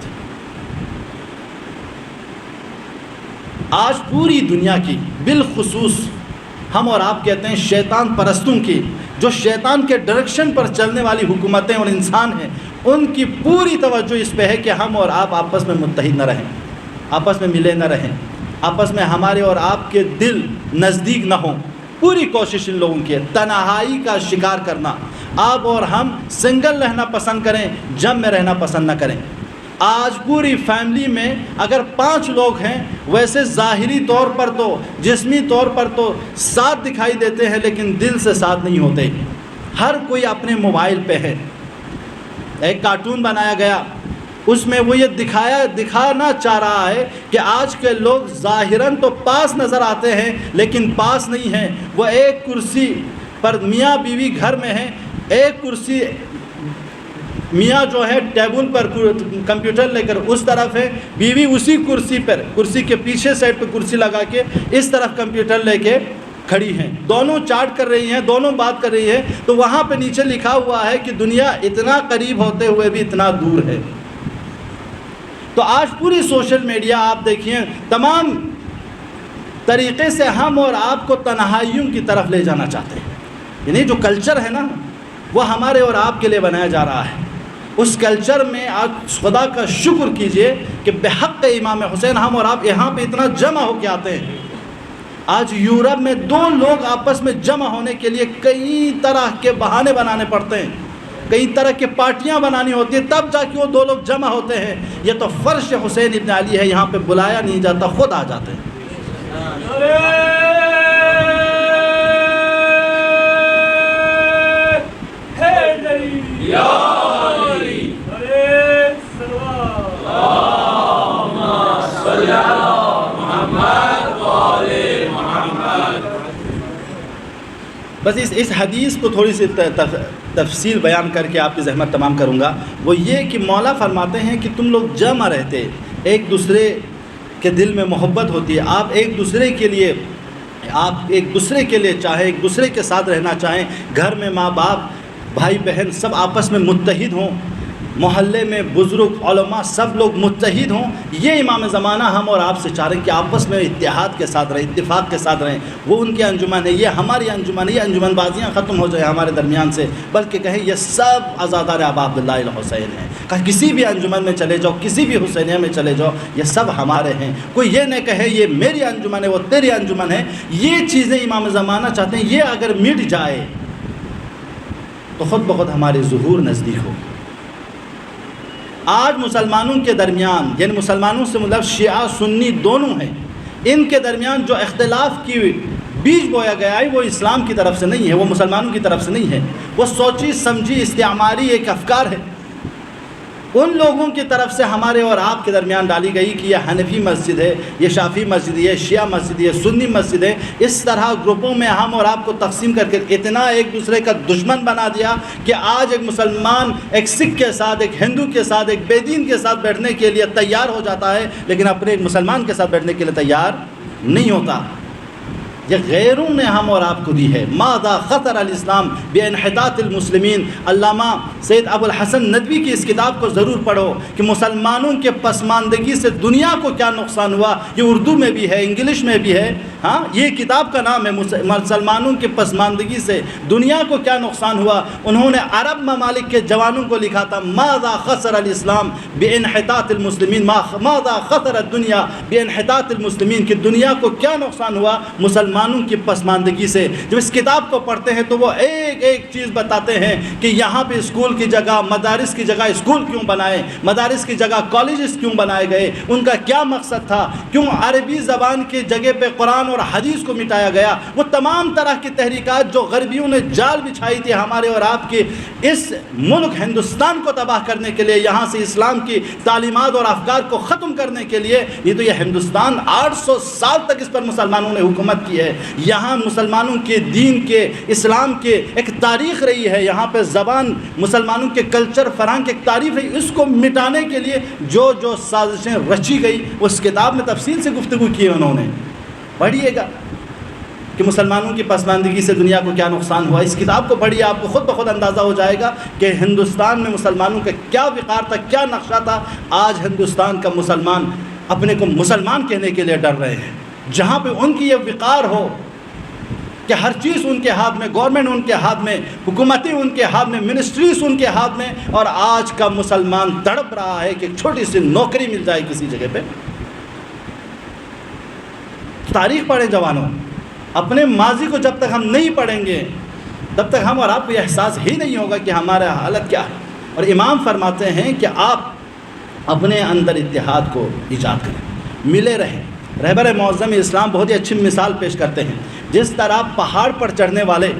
آج پوری دنیا کی, بالخصوص ہم اور آپ کہتے ہیں شیطان پرستوں کی, جو شیطان کے ڈائریکشن پر چلنے والی حکومتیں اور انسان ہیں, ان کی پوری توجہ اس پہ ہے کہ ہم اور آپ آپس میں متحد نہ رہیں، آپس میں ملے نہ رہیں، آپس میں ہمارے اور آپ کے دل نزدیک نہ ہوں۔ پوری کوشش ان لوگوں کی ہے تنہائی کا شکار کرنا۔ آپ اور ہم سنگل رہنا پسند کریں، جم میں رہنا پسند نہ کریں۔ آج پوری فیملی میں اگر 5 لوگ ہیں، ویسے ظاہری طور پر تو جسمی طور پر تو ساتھ دکھائی دیتے ہیں لیکن دل سے ساتھ نہیں ہوتے۔ ہر کوئی اپنے موبائل پہ ہے۔ ایک کارٹون بنایا گیا، اس میں وہ یہ دکھانا چاہ رہا ہے کہ آج کے لوگ ظاہراً تو پاس نظر آتے ہیں لیکن پاس نہیں ہیں۔ وہ ایک کرسی پر میاں بیوی گھر میں ہیں، ایک کرسی میاں جو ہے ٹیبل پر کمپیوٹر لے کر اس طرف ہے، بیوی اسی کرسی پر، کرسی کے پیچھے سائڈ پہ کرسی لگا کے اس طرف کمپیوٹر لے کے کھڑی ہیں۔ دونوں چاٹ کر رہی ہیں، دونوں بات کر رہی ہیں، تو وہاں پہ نیچے لکھا ہوا ہے کہ دنیا اتنا قریب ہوتے ہوئے بھی اتنا دور ہے۔ تو آج پوری سوشل میڈیا آپ دیکھیں تمام طریقے سے ہم اور آپ کو تنہائیوں کی طرف لے جانا چاہتے ہیں۔ یعنی جو کلچر ہے نا وہ ہمارے اور آپ کے لیے بنایا جا رہا ہے۔ اس کلچر میں آج خدا کا شکر کیجئے کہ بحق امام حسین ہم اور آپ یہاں پہ اتنا جمع ہو کے آتے ہیں۔ آج یورپ میں 2 لوگ آپس میں جمع ہونے کے لیے کئی طرح کے بہانے بنانے پڑتے ہیں، کئی طرح کے پارٹیاں بنانی ہوتی ہیں، تب جا کے وہ 2 لوگ جمع ہوتے ہیں۔ یہ تو فرش حسین ابن علی ہے، یہاں پہ بلایا نہیں جاتا، خود آ جاتے ہیں۔ بس اس حدیث کو تھوڑی سی تفصیل بیان کر کے آپ کی زحمت تمام کروں گا۔ وہ یہ کہ مولا فرماتے ہیں کہ تم لوگ جمع رہتے، ایک دوسرے کے دل میں محبت ہوتی ہے، آپ ایک دوسرے کے لیے چاہے ایک دوسرے کے ساتھ رہنا چاہیں، گھر میں ماں باپ بھائی بہن سب آپس میں متحد ہوں، محلے میں بزرگ علماء سب لوگ متحد ہوں۔ یہ امام زمانہ ہم اور آپ سے چاہ رہے ہیں کہ آپس میں اتحاد کے ساتھ رہیں، اتفاق کے ساتھ رہیں۔ وہ ان کی انجمن ہے، یہ ہماری انجمن ہے، یہ انجمن بازیاں ختم ہو جائیں ہمارے درمیان سے، بلکہ کہیں یہ سب عزادار ابا عبداللہ الحسین ہیں۔ کسی بھی انجمن میں چلے جاؤ، کسی بھی حسینیہ میں چلے جاؤ، یہ سب ہمارے ہیں۔ کوئی یہ نہ کہے یہ میری انجمن ہے وہ تیری انجمن ہے۔ یہ چیزیں امام زمانہ چاہتے ہیں، یہ اگر مٹ جائے تو خود بخود ہماری ظہور نزدیک ہوگی۔ آج مسلمانوں کے درمیان، یعنی مسلمانوں سے مطلب شیعہ سنی دونوں ہیں، ان کے درمیان جو اختلاف کی بیج بویا گیا ہے وہ اسلام کی طرف سے نہیں ہے، وہ مسلمانوں کی طرف سے نہیں ہے، وہ سوچی سمجھی استعماری ایک افکار ہے، ان لوگوں کی طرف سے ہمارے اور آپ کے درمیان ڈالی گئی کہ یہ حنفی مسجد ہے، یہ شافعی مسجد ہے، یہ شیعہ مسجد ہے، یہ سنی مسجد ہے۔ اس طرح گروپوں میں ہم اور آپ کو تقسیم کر کے اتنا ایک دوسرے کا دشمن بنا دیا کہ آج ایک مسلمان ایک سکھ کے ساتھ، ایک ہندو کے ساتھ، ایک بے دین کے ساتھ بیٹھنے کے لیے تیار ہو جاتا ہے، لیکن اپنے ایک مسلمان کے ساتھ بیٹھنے کے لیے تیار نہیں ہوتا۔ یہ غیروں نے ہم اور آپ کو دی ہے۔ ماذا خطر الاسلام بانحطاط المسلمین، علامہ سید ابو الحسن ندوی کی اس کتاب کو ضرور پڑھو کہ مسلمانوں کے پسماندگی سے دنیا کو کیا نقصان ہوا۔ یہ اردو میں بھی ہے، انگلش میں بھی ہے، ہاں یہ کتاب کا نام ہے مسلمانوں کے پسماندگی سے دنیا کو کیا نقصان ہوا۔ انہوں نے عرب ممالک کے جوانوں کو لکھا تھا ماذا خسر الاسلام بانحطاط المسلمین، ماذا خسر الدنیا بانحطاط المسلمین، کہ دنیا کو کیا نقصان ہوا مسلمانوں کی پسماندگی سے۔ جب اس کتاب کو پڑھتے ہیں تو وہ ایک ایک چیز بتاتے ہیں کہ یہاں پہ اسکول کی جگہ، مدارس کی جگہ اسکول کیوں بنائے، مدارس کی جگہ کالجز کیوں بنائے گئے، ان کا کیا مقصد تھا، کیوں عربی زبان کی جگہ پہ قرآن اور حدیث کو مٹایا گیا۔ وہ تمام طرح کی تحریکات جو غربیوں نے جال بچھائی تھی ہمارے اور آپ کے اس ملک ہندوستان کو تباہ کرنے کے لیے، یہاں سے اسلام کی تعلیمات اور افکار کو ختم کرنے کے لیے، یہ تو یہ ہندوستان 800 سال تک اس پر مسلمانوں نے حکومت کی ہے۔ یہاں مسلمانوں کے دین کے، اسلام کے ایک تاریخ رہی ہے، یہاں پہ زبان مسلمانوں کے کلچر فرہنگ کی ایک تاریخ رہی، اس کو مٹانے کے لیے جو جو سازشیں رچی گئی اس کتاب میں تفصیل سے گفتگو کی انہوں نے، پڑھیے گا کہ مسلمانوں کی پسماندگی سے دنیا کو کیا نقصان ہوا۔ اس کتاب کو پڑھیے، آپ کو خود بخود اندازہ ہو جائے گا کہ ہندوستان میں مسلمانوں کا کیا وقار تھا، کیا نقشہ تھا۔ آج ہندوستان کا مسلمان اپنے کو مسلمان کہنے کے لیے ڈر رہے ہیں، جہاں پہ ان کی یہ وقار ہو، کہ ہر چیز ان کے ہاتھ میں، گورنمنٹ ان کے ہاتھ میں، حکومتیں ان کے ہاتھ میں، منسٹریز ان کے ہاتھ میں، اور آج کا مسلمان تڑپ رہا ہے کہ ایک چھوٹی سی نوکری مل جائے کسی جگہ پہ۔ تاریخ پڑھیں جوانوں، اپنے ماضی کو جب تک ہم نہیں پڑھیں گے تب تک ہم اور آپ کو یہ احساس ہی نہیں ہوگا کہ ہمارا حالت کیا ہے۔ اور امام فرماتے ہیں کہ آپ اپنے اندر اتحاد کو ایجاد کریں، ملے رہیں۔ رہبر معظم اسلام بہت ہی اچھی مثال پیش کرتے ہیں، جس طرح پہاڑ پر چڑھنے والے،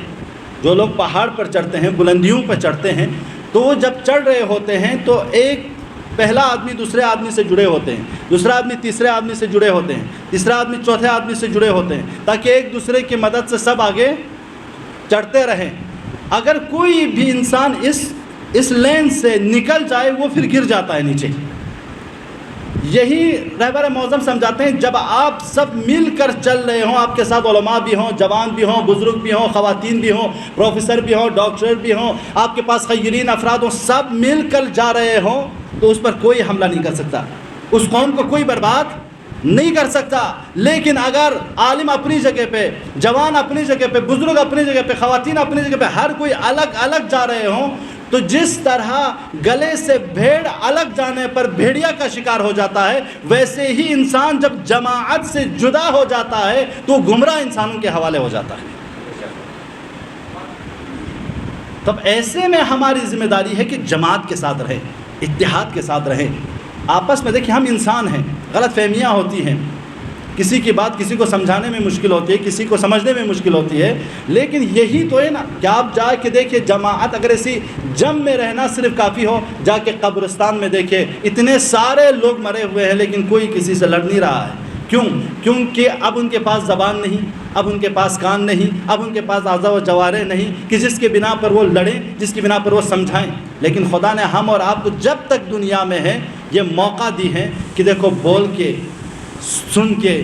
جو لوگ پہاڑ پر چڑھتے ہیں، بلندیوں پر چڑھتے ہیں، تو وہ جب چڑھ رہے ہوتے ہیں تو ایک پہلا آدمی دوسرے آدمی سے جڑے ہوتے ہیں، دوسرا آدمی تیسرے آدمی سے جڑے ہوتے ہیں، تیسرا آدمی چوتھے آدمی سے جڑے ہوتے ہیں، تاکہ ایک دوسرے کی مدد سے سب آگے چڑھتے رہیں۔ اگر کوئی بھی انسان اس لین سے نکل جائے وہ پھر گر جاتا ہے نیچے۔ یہی رہبر معظم سمجھاتے ہیں، جب آپ سب مل کر چل رہے ہوں، آپ کے ساتھ علماء بھی ہوں، جوان بھی ہوں، بزرگ بھی ہوں، خواتین بھی ہوں، پروفیسر بھی ہوں، ڈاکٹر بھی ہوں، آپ کے پاس خیرین افراد ہوں، سب مل کر جا رہے ہوں تو اس پر کوئی حملہ نہیں کر سکتا، اس قوم کو کوئی برباد نہیں کر سکتا۔ لیکن اگر عالم اپنی جگہ پہ، جوان اپنی جگہ پہ، بزرگ اپنی جگہ پہ، خواتین اپنی جگہ پہ، ہر کوئی الگ الگ جا رہے ہوں، تو جس طرح گلے سے بھیڑ الگ جانے پر بھیڑیا کا شکار ہو جاتا ہے، ویسے ہی انسان جب جماعت سے جدا ہو جاتا ہے تو گمراہ انسانوں کے حوالے ہو جاتا ہے۔ تب ایسے میں ہماری ذمہ داری ہے کہ جماعت کے ساتھ رہیں، اتحاد کے ساتھ رہیں۔ آپس میں دیکھیں، ہم انسان ہیں، غلط فہمیاں ہوتی ہیں، کسی کی بات کسی کو سمجھانے میں مشکل ہوتی ہے، کسی کو سمجھنے میں مشکل ہوتی ہے، لیکن یہی تو ہے نا کہ آپ جا کے دیکھیں جماعت، اگر ایسی جم میں رہنا صرف کافی ہو، جا کے قبرستان میں دیکھیں اتنے سارے لوگ مرے ہوئے ہیں لیکن کوئی کسی سے لڑ نہیں رہا ہے۔ کیوں؟ کیونکہ اب ان کے پاس زبان نہیں، اب ان کے پاس کان نہیں، اب ان کے پاس اعضاء و جوارح نہیں کہ جس کے بنا پر وہ لڑیں، جس کی بنا پر وہ سمجھائیں۔ لیکن خدا نے ہم اور آپ کو جب تک دنیا میں ہے یہ موقع دی ہے کہ دیکھو، بول کے، سن کے،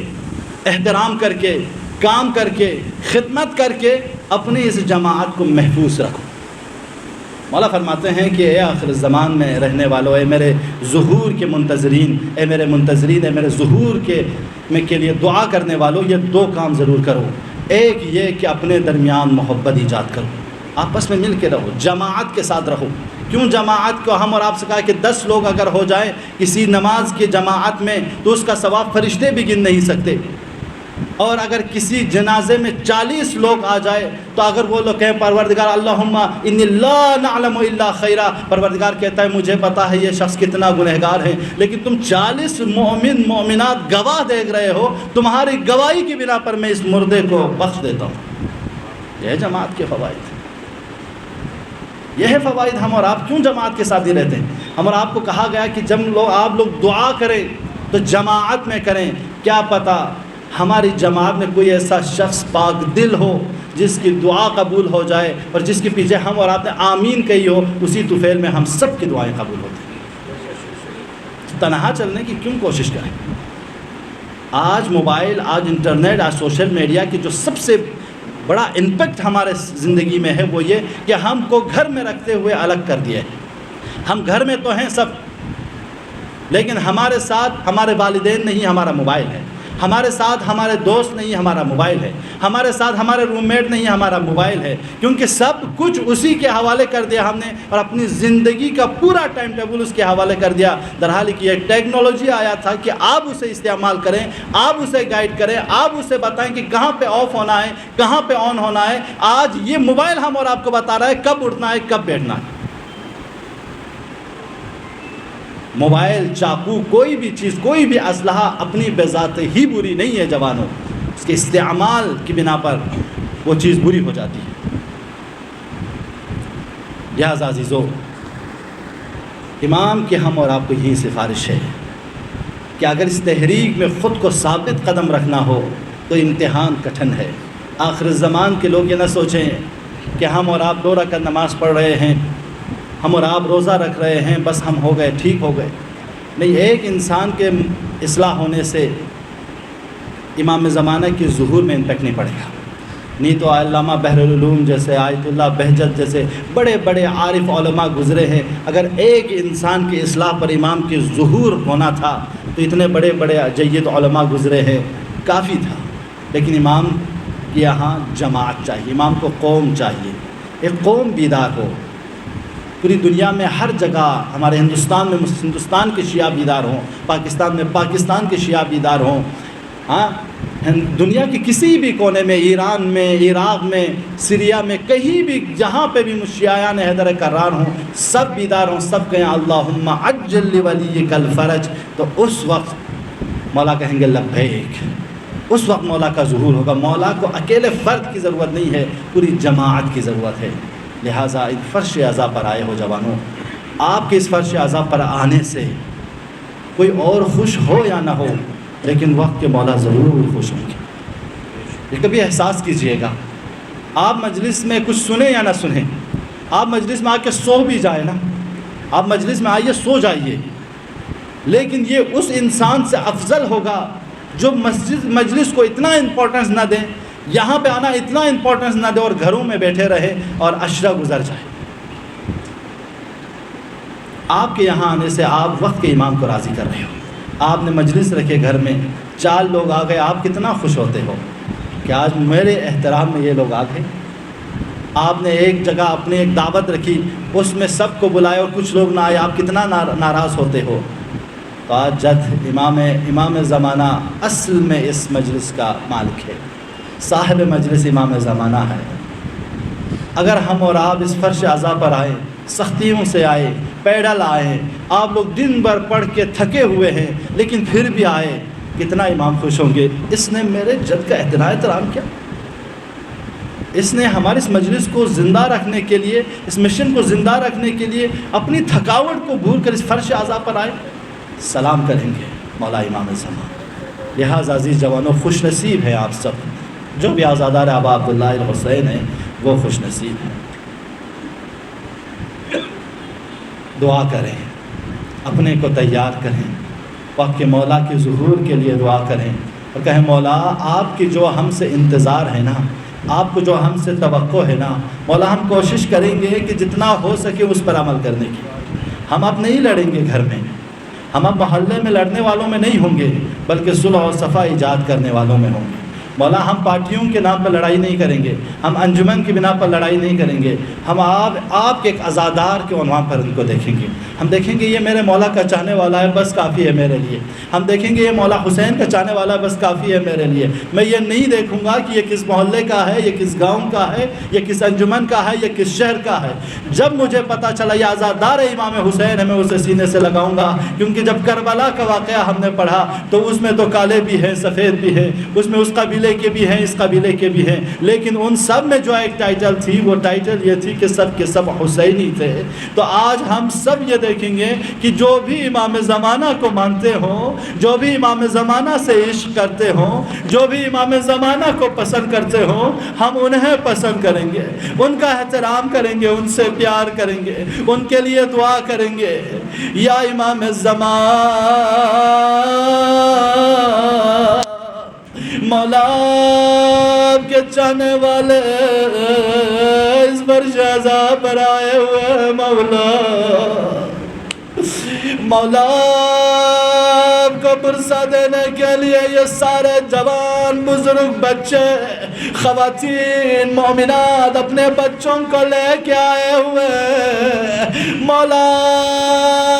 احترام کر کے، کام کر کے، خدمت کر کے اپنی اس جماعت کو محفوظ رکھو۔ مولا فرماتے ہیں کہ اے آخر الزمان میں رہنے والوں، اے میرے ظہور کے منتظرین، اے میرے منتظرین، اے میرے ظہور کے لیے دعا کرنے والوں، یہ دو کام ضرور کرو۔ ایک یہ کہ اپنے درمیان محبت ایجاد کرو، آپس میں مل کے رہو، جماعت کے ساتھ رہو۔ کیوں جماعت کو ہم اور آپ سے کہا کہ 10 لوگ اگر ہو جائیں کسی نماز کی جماعت میں تو اس کا ثواب فرشتے بھی گن نہیں سکتے، اور اگر کسی جنازے میں 40 لوگ آ جائے تو اگر وہ لوگ کہیں پروردگار اللہم انی لا نعلم الا خیرا، پروردگار کہتا ہے مجھے پتا ہے یہ شخص کتنا گنہگار ہے، لیکن تم 40 مومن مومنات گواہ دیکھ رہے ہو، تمہاری گواہی کی بنا پر میں اس مردے کو بخش دیتا ہوں۔ یہ ہے جماعت کے فوائد، یہ ہے فوائد۔ ہم اور آپ کیوں جماعت کے ساتھ ہی رہتے ہیں؟ ہم اور آپ کو کہا گیا کہ جب آپ لوگ دعا کریں تو جماعت میں کریں، کیا پتہ ہماری جماعت میں کوئی ایسا شخص پاک دل ہو جس کی دعا قبول ہو جائے، اور جس کے پیچھے ہم اور آپ نے آمین کہی ہو، اسی طفیل میں ہم سب کی دعائیں قبول ہوتی ہیں۔ تنہا چلنے کی کیوں کوشش کریں؟ آج موبائل، آج انٹرنیٹ، آج سوشل میڈیا کی جو سب سے بڑا امپیکٹ ہمارے زندگی میں ہے وہ یہ کہ ہم کو گھر میں رکھتے ہوئے الگ کر دیا ہے۔ ہم گھر میں تو ہیں سب، لیکن ہمارے ساتھ ہمارے والدین نہیں، ہمارا موبائل ہے۔ ہمارے ساتھ ہمارے دوست نہیں، ہمارا موبائل ہے۔ ہمارے ساتھ ہمارے روم میٹ نہیں، ہمارا موبائل ہے، کیونکہ سب کچھ اسی کے حوالے کر دیا ہم نے، اور اپنی زندگی کا پورا ٹائم ٹیبل اس کے حوالے کر دیا۔ درحال کہ ایک ٹیکنالوجی آیا تھا کہ آپ اسے استعمال کریں، آپ اسے گائیڈ کریں، آپ اسے بتائیں کہ کہاں پہ آف ہونا ہے، کہاں پہ آن ہونا ہے۔ آج یہ موبائل ہم اور آپ کو بتا رہا ہے کب اٹھنا ہے، کب بیٹھنا ہے۔ موبائل، چاقو، کوئی بھی چیز، کوئی بھی اسلحہ اپنی بذات ہی بری نہیں ہے جوانوں، اس کے استعمال کی بنا پر وہ چیز بری ہو جاتی ہے۔ لہٰذا عزیزو، امام کی ہم اور آپ کو یہی سفارش ہے کہ اگر اس تحریک میں خود کو ثابت قدم رکھنا ہو تو امتحان کٹھن ہے۔ آخر الزمان کے لوگ یہ نہ سوچیں کہ ہم اور آپ 2 رکعت نماز پڑھ رہے ہیں، ہم اور آپ روزہ رکھ رہے ہیں، بس ہم ہو گئے، ٹھیک ہو گئے۔ نہیں، ایک انسان کے اصلاح ہونے سے امام زمانہ کی ظہور میں امپیکٹ نہیں پڑے گا۔ نہیں تو علامہ بحر العلوم جیسے، آیت اللہ بہجت جیسے بڑے بڑے عارف علماء گزرے ہیں، اگر ایک انسان کی اصلاح پر امام کی ظہور ہونا تھا تو اتنے بڑے بڑے جید علماء گزرے ہیں، کافی تھا۔ لیکن امام کہ یہاں جماعت چاہیے، امام کو قوم چاہیے، ایک قوم بیدار ہو۔ پوری دنیا میں ہر جگہ، ہمارے ہندوستان میں ہندوستان کے شیعہ بیدار ہوں، پاکستان میں پاکستان کے شیعہ بیدار ہوں، ہاں دنیا کے کسی بھی کونے میں، ایران میں، عراق میں، سیریا میں، کہیں بھی جہاں پہ بھی شیعیان حیدر کرار ہوں، سب بیدار ہوں، سب کہیں اللہم عجل لولیک الفرج، تو اس وقت مولا کہیں گے لبیک، اس وقت مولا کا ظہور ہوگا۔ مولا کو اکیلے فرد کی ضرورت نہیں ہے، پوری جماعت کی ضرورت ہے۔ لہٰذا اس فرش عزا پر آئے ہو جوانوں، آپ کے اس فرش عزا پر آنے سے کوئی اور خوش ہو یا نہ ہو، لیکن وقت کے مولا ضرور خوش ہوں گے۔ یہ کبھی احساس کیجئے گا، آپ مجلس میں کچھ سنیں یا نہ سنیں، آپ مجلس میں آ کے سو بھی جائے نا، آپ مجلس میں آئیے سو جائیے، لیکن یہ اس انسان سے افضل ہوگا جو مجلس کو اتنا امپورٹنس نہ دے، یہاں پہ آنا اتنا امپورٹنس نہ دے اور گھروں میں بیٹھے رہے اور عشرہ گزر جائے۔ آپ کے یہاں آنے سے آپ وقت کے امام کو راضی کر رہے ہو۔ آپ نے مجلس رکھے گھر میں، 4 لوگ آ گئے، آپ کتنا خوش ہوتے ہو کہ آج میرے احترام میں یہ لوگ آ گئے۔ آپ نے ایک جگہ اپنی ایک دعوت رکھی، اس میں سب کو بلائے اور کچھ لوگ نہ آئے، آپ کتنا ناراض ہوتے ہو۔ تو آج جد امام زمانہ اصل میں اس مجلس کا مالک ہے، صاحب مجلس امام زمانہ ہے۔ اگر ہم اور آپ اس فرش عزا پر آئیں، سختیوں سے آئے، پیدل آئے، آپ لوگ دن بھر پڑھ کے تھکے ہوئے ہیں لیکن پھر بھی آئے، کتنا امام خوش ہوں گے، اس نے میرے جد کا احترام کیا، اس نے ہمارے اس مجلس کو زندہ رکھنے کے لیے، اس مشن کو زندہ رکھنے کے لیے اپنی تھکاوٹ کو بھول کر اس فرش عزا پر آئے، سلام کریں گے مولا امام زمان۔ لہٰذا عزیز جوانوں، خوش نصیب ہے آپ سب، جو بھی آزادار آبا عبداللہ الحسین ہیں وہ خوش نصیب ہیں۔ دعا کریں، اپنے کو تیار کریں، وقت کے مولا کے ظہور کے لیے دعا کریں اور کہیں مولا آپ کی جو ہم سے انتظار ہے نا، آپ کو جو ہم سے توقع ہے نا، مولا ہم کوشش کریں گے کہ جتنا ہو سکے اس پر عمل کرنے کی۔ ہم اب نہیں لڑیں گے گھر میں، ہم اب محلے میں لڑنے والوں میں نہیں ہوں گے، بلکہ صلح و صفا ایجاد کرنے والوں میں ہوں گے۔ مولا ہم پارٹیوں کے نام پر لڑائی نہیں کریں گے، ہم انجمن کی بنا پر لڑائی نہیں کریں گے، ہم آپ کے ایک عزادار کے عنوان پر ان کو دیکھیں گے۔ ہم دیکھیں گے یہ میرے مولا کا چاہنے والا ہے، بس کافی ہے میرے لیے۔ ہم دیکھیں گے یہ مولا حسین کا چاہنے والا ہے، بس کافی ہے میرے لیے۔ میں یہ نہیں دیکھوں گا کہ یہ کس محلے کا ہے، یہ کس گاؤں کا ہے، یہ کس انجمن کا ہے، یہ کس شہر کا ہے۔ جب مجھے پتہ چلا یہ عزادار امام حسین ہے، میں اسے سینے سے لگاؤں گا، کیونکہ جب کربلا کا واقعہ ہم نے پڑھا تو اس میں تو کالے بھی ہیں، سفید بھی ہیں، اس میں اس قبیلے کے بھی ہیں، اس قبیلے کے بھی ہیں، لیکن ان سب میں جو ایک ٹائٹل تھی، وہ ٹائٹل یہ تھی کہ سب کے سب حسینی تھے۔ تو آج ہم سب یہ دیکھیں گے کہ جو بھی امام زمانہ کو مانتے ہوں، جو بھی امام زمانہ سے عشق کرتے ہوں، جو بھی امام زمانہ کو پسند کرتے ہوں، ہم انہیں پسند کریں گے، ان کا احترام کریں گے، ان سے پیار کریں گے، ان کے لیے دعا کریں گے۔ یا امام زمان، مولا آپ کے چاہنے والے اس فرش عزا پر آئے ہوئے مولا، مولا آپ کو پرسہ دینے کے لیے یہ سارے جوان، بزرگ، بچے، خواتین، مومنات اپنے بچوں کو لے کے آئے ہوئے مولا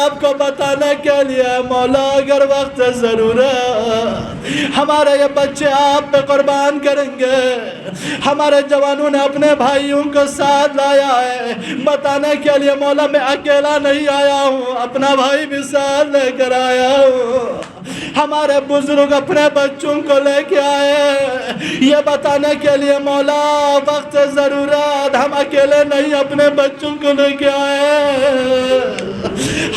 آپ کو بتانے کے لیے، مولا اگر وقت ضرورت ہمارے یہ بچے آپ پہ قربان کریں گے، ہمارے جوانوں نے اپنے بھائیوں کو ساتھ لایا ہے بتانے کے لیے، مولا میں اکیلا نہیں آیا ہوں، اپنا بھائی بھی ساتھ لے کر آیا ہوں۔ ہمارے بزرگ اپنے بچوں کو لے کے آئے یہ بتانے کے لیے، مولا وقت ضرورت ہم اکیلے نہیں اپنے بچوں کو لے کے آئے۔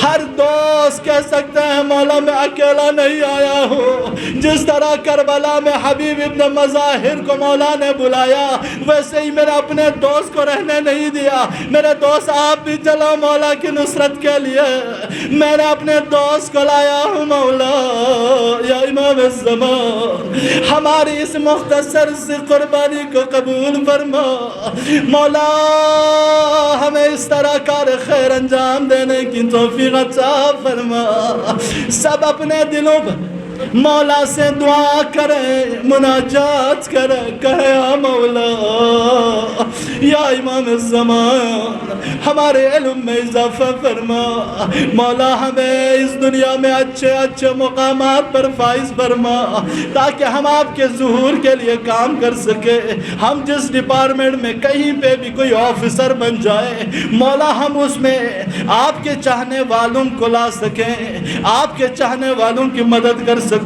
ہر دوست کہہ سکتے ہیں مولا میں اکیلا نہیں آیا ہوں، جس طرح کربلا میں حبیب ابن مظاہر کو مولا نے بلایا، ویسے ہی میرے اپنے دوست کو رہنے نہیں دیا۔ میرے دوست آپ بھی چلو مولا کی نصرت کے لیے، میں نے اپنے دوست کو لایا ہوں مولا۔ یا امام الزمان، ہماری اس مختصر سی قربانی کو قبول فرما مولا، ہمیں اس طرح کار خیر انجام دینے کی توفیق عطا فرما۔ سب اپنے دلوں پر مولا سے دعا کرے، مناجات کرے، کہے یا مولا یا امام الزمان ہمارے علم میں اضافہ فرما، مولا ہمیں اس دنیا میں اچھے اچھے مقامات پر فائز فرما تاکہ ہم آپ کے ظہور کے لیے کام کر سکے۔ ہم جس ڈپارٹمنٹ میں کہیں پہ بھی کوئی آفیسر بن جائے مولا ہم اس میں آپ کے چاہنے والوں کو لا سکیں، آپ کے چاہنے والوں کی مدد کر سکیں۔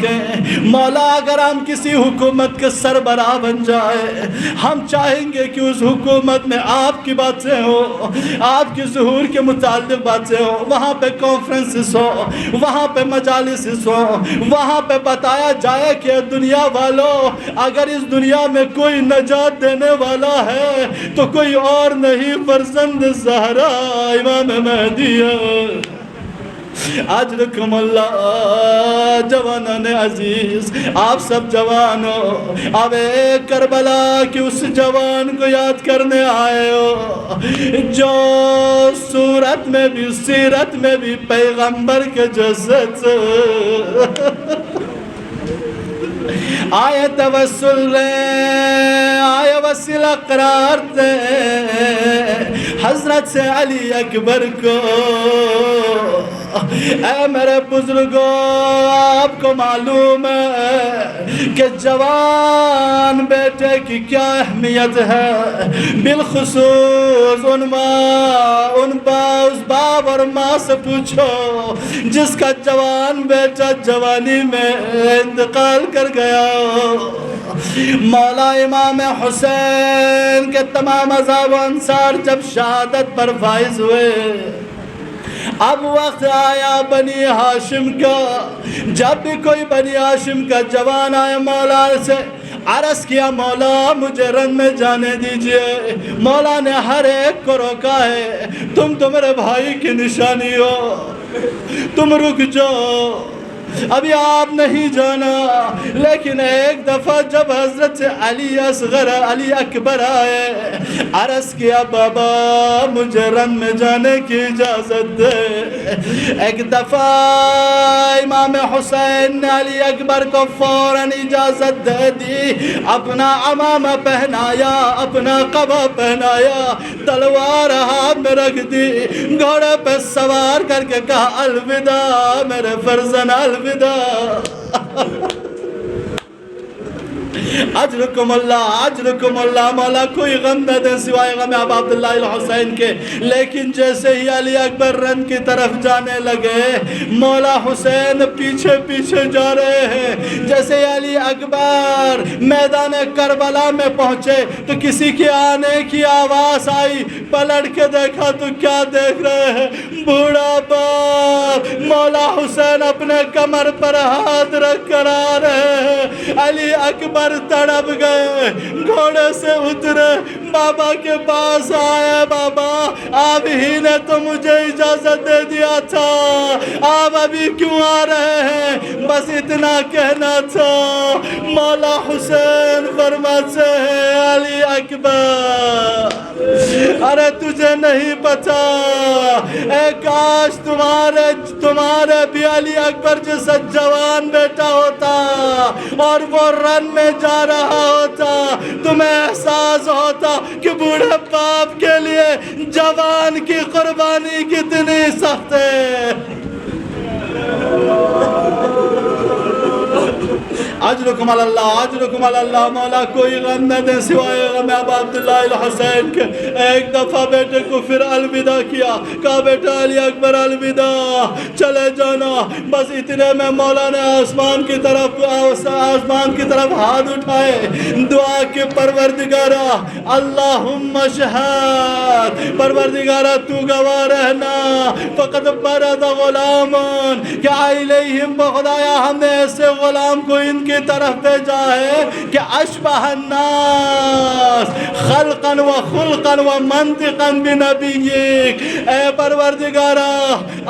مولا اگر ہم کسی حکومت کے سربراہ بن جائے ہم چاہیں گے کہ اس حکومت میں آپ کی باتیں ہوں، آپ کے ظہور کے متعلق باتیں ہوں، وہاں پہ کانفرنسز ہوں، وہاں پہ مجالس ہوں، وہاں پہ بتایا جائے کہ دنیا والوں اگر اس دنیا میں کوئی نجات دینے والا ہے تو کوئی اور نہیں فرزند زہرا امام مہدی ہے۔ اجرکم اللہ جوانان عزیز، آپ سب جوان ہو، اب ایک کربلا کی اس جوان کو یاد کرنے آئے ہو جو صورت میں بھی سیرت میں بھی پیغمبر کے جیسے آئے توسل لیں، آئے وسیلہ قرار دیں حضرت سے علی اکبر کو۔ اے میرے بزرگوں آپ کو معلوم ہے کہ جوان بیٹے کی کیا اہمیت ہے، بالخصوص اس باپ اور ماں سے پوچھو جس کا جوان بیٹا جوانی میں انتقال کر گیا۔ مولا امام حسین کے تمام اصحاب و انصار جب شہادت پر فائز ہوئے اب وقت آیا بنی ہاشم کا، جب بھی کوئی بنی ہاشم کا جوان آئے مولا سے عرض کیا مولا مجھے رن میں جانے دیجئے، مولا نے ہر ایک کو روکا ہے، تم تو میرے بھائی کی نشانی ہو، تم رک جاؤ ابھی آپ نہیں جانا۔ لیکن ایک دفعہ جب حضرت علی اصغر علی اکبر آئے عرض کیا بابا مجھے رن میں جانے کی اجازت دے۔ ایک دفعہ امام حسین نے علی اکبر کو فوراً اجازت دے دی، اپنا عمامہ پہنایا، اپنا قبا پہنایا، تلوار ہاتھ میں رکھ دی، گھوڑے پہ سوار کر کے کہا الوداع میرے فرزند الوداع۔ اجرکم اللہ مولا کوئی غم نہ دے سوائے غم اب عبداللہ الحسین کے۔ لیکن جیسے ہی علی اکبر رن کی طرف جانے لگے مولا حسین پیچھے پیچھے جا رہے ہیں۔ جیسے ہی علی اکبر میدان کربلا میں پہنچے تو کسی کے آنے کی آواز آئی، پلٹ کے دیکھا تو کیا دیکھ رہے ہیں، بوڑھا باپ مولا حسین اپنے کمر پر ہاتھ رکھ کر آ رہے ہیں۔ علی اکبر تڑپ گئے، گھوڑے سے اترے، بابا کے پاس آئے، بابا آپ ہی نے تو مجھے اجازت دے دیا تھا، آپ ابھی کیوں آ رہے ہیں، بس اتنا کہنا تھا۔ مولا حسین فرماتے ہیں علی اکبر ارے تجھے نہیں پتا، اے کاش تمہارے بھی علی اکبر جیسا جوان بیٹا ہوتا اور وہ رن میں جا رہا ہوتا، تمہیں احساس ہوتا کہ بوڑھے باپ کے لیے جوان کی قربانی کتنی سخت ہے۔ اجرکم اللہ مولا کوئی غم نہ دے سوائے غم اب عبداللہ الحسین کے۔ ایک دفعہ بیٹے کو پھر الوداع کیا، کہا بیٹا علی اکبر الوداع، چلے جانا۔ بس اتنے میں مولا نے آسمان کی طرف ہاتھ اٹھائے، دعا کہ پروردگارہ اللہم اشہد، پروردگارہ تو گواہ رہنا، فقط برد غلامان کہ الیہم بخدایا ہم نے ایسے غلام کو ان کی طرف بھیجا ہے کہ اشبہ الناس خلقا و خلقا و منطقا بنبیک۔ اے پروردگارہ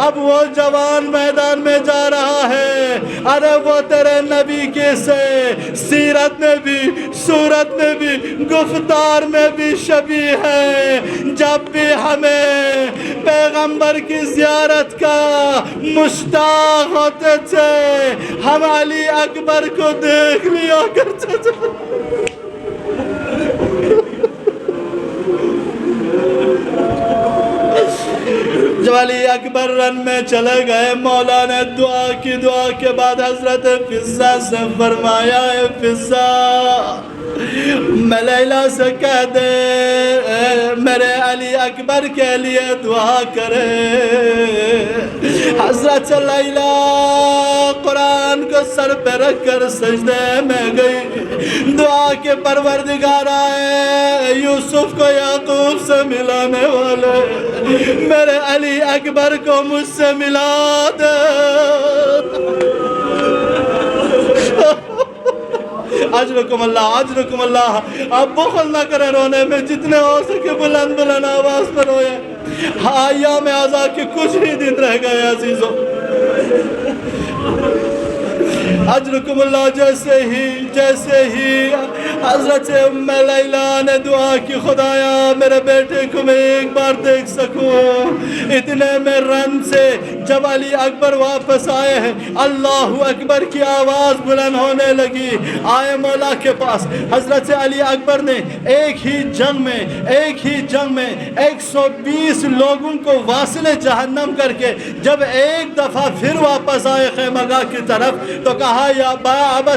اب وہ جوان میدان میں جا رہا ہے، ارے وہ تیرے نبی کے سے سیرت میں بھی صورت میں بھی گفتار میں بھی شبیہ ہے. جب بھی ہمیں پیغمبر کی زیارت کا مشتاق ہوتے تھے ہم علی اکبر کو دیکھ لیا کرتے تھے. جب علی اکبر رن میں چلے گئے مولا نے دعا کی. دعا کے بعد حضرت فضہ سے فرمایا اے فضہ میں لیلا سے کہہ دے میرے علی اکبر کے لیے دعا کرے. حضرت لیلا قرآن کو سر پہ رکھ کر سجدے میں گئی. دعا کے پروردگار آئے یوسف کو یعقوب سے ملانے والے میرے علی اکبر کو مجھ سے ملا دے. اجرکم اللہ اجرکم اللہ. آپ بخل نہ کریں رونے میں, جتنے ہو سکے بلند بلند آواز پر روئے. ایام اعزا کے کچھ ہی دن رہ گئے عزیزوں. اجرکم اللہ. جیسے ہی حضرت ام لیلا نے دعا کی خدایا میرے بیٹے کو میں ایک بار دیکھ سکوں, اتنے میں رن سے جب علی اکبر واپس آئے ہیں اللہ اکبر کی آواز بلند ہونے لگی. آئے مولا کے پاس. حضرت علی اکبر نے ایک ہی جنگ میں 120 لوگوں کو واصل جہنم کر کے جب ایک دفعہ پھر واپس آئے خیمہ گاہ کی طرف تو کہا یا بابا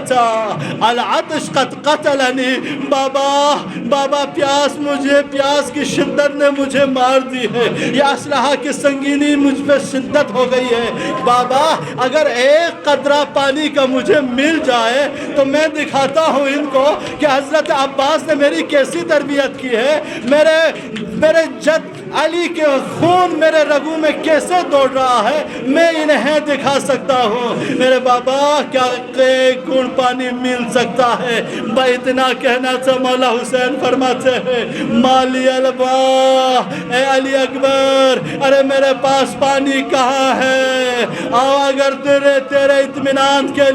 العطش قد قتلنی. بابا پیاس کی شدت نے مجھے مار دی ہے, یہ اسلحہ کی سنگینی مجھ پہ شدت ہو گئی ہے. بابا اگر ایک قطرہ پانی کا مجھے مل جائے تو میں دکھاتا ہوں ان کو کہ حضرت عباس نے میری کیسی تربیت کی ہے, میرے جد علی کے خون میرے رگوں میں کیسے دوڑ رہا ہے, میں انہیں دکھا سکتا ہوں. میرے بابا کیا ایک گھونٹ پانی مل سکتا ہے؟ اتنا کہنا سے مولا حسین فرماتے ہیں مالی البا اے علی اکبر, ارے میرے پاس پانی کہاں ہے؟ آؤ اگر تیرے اطمینان کے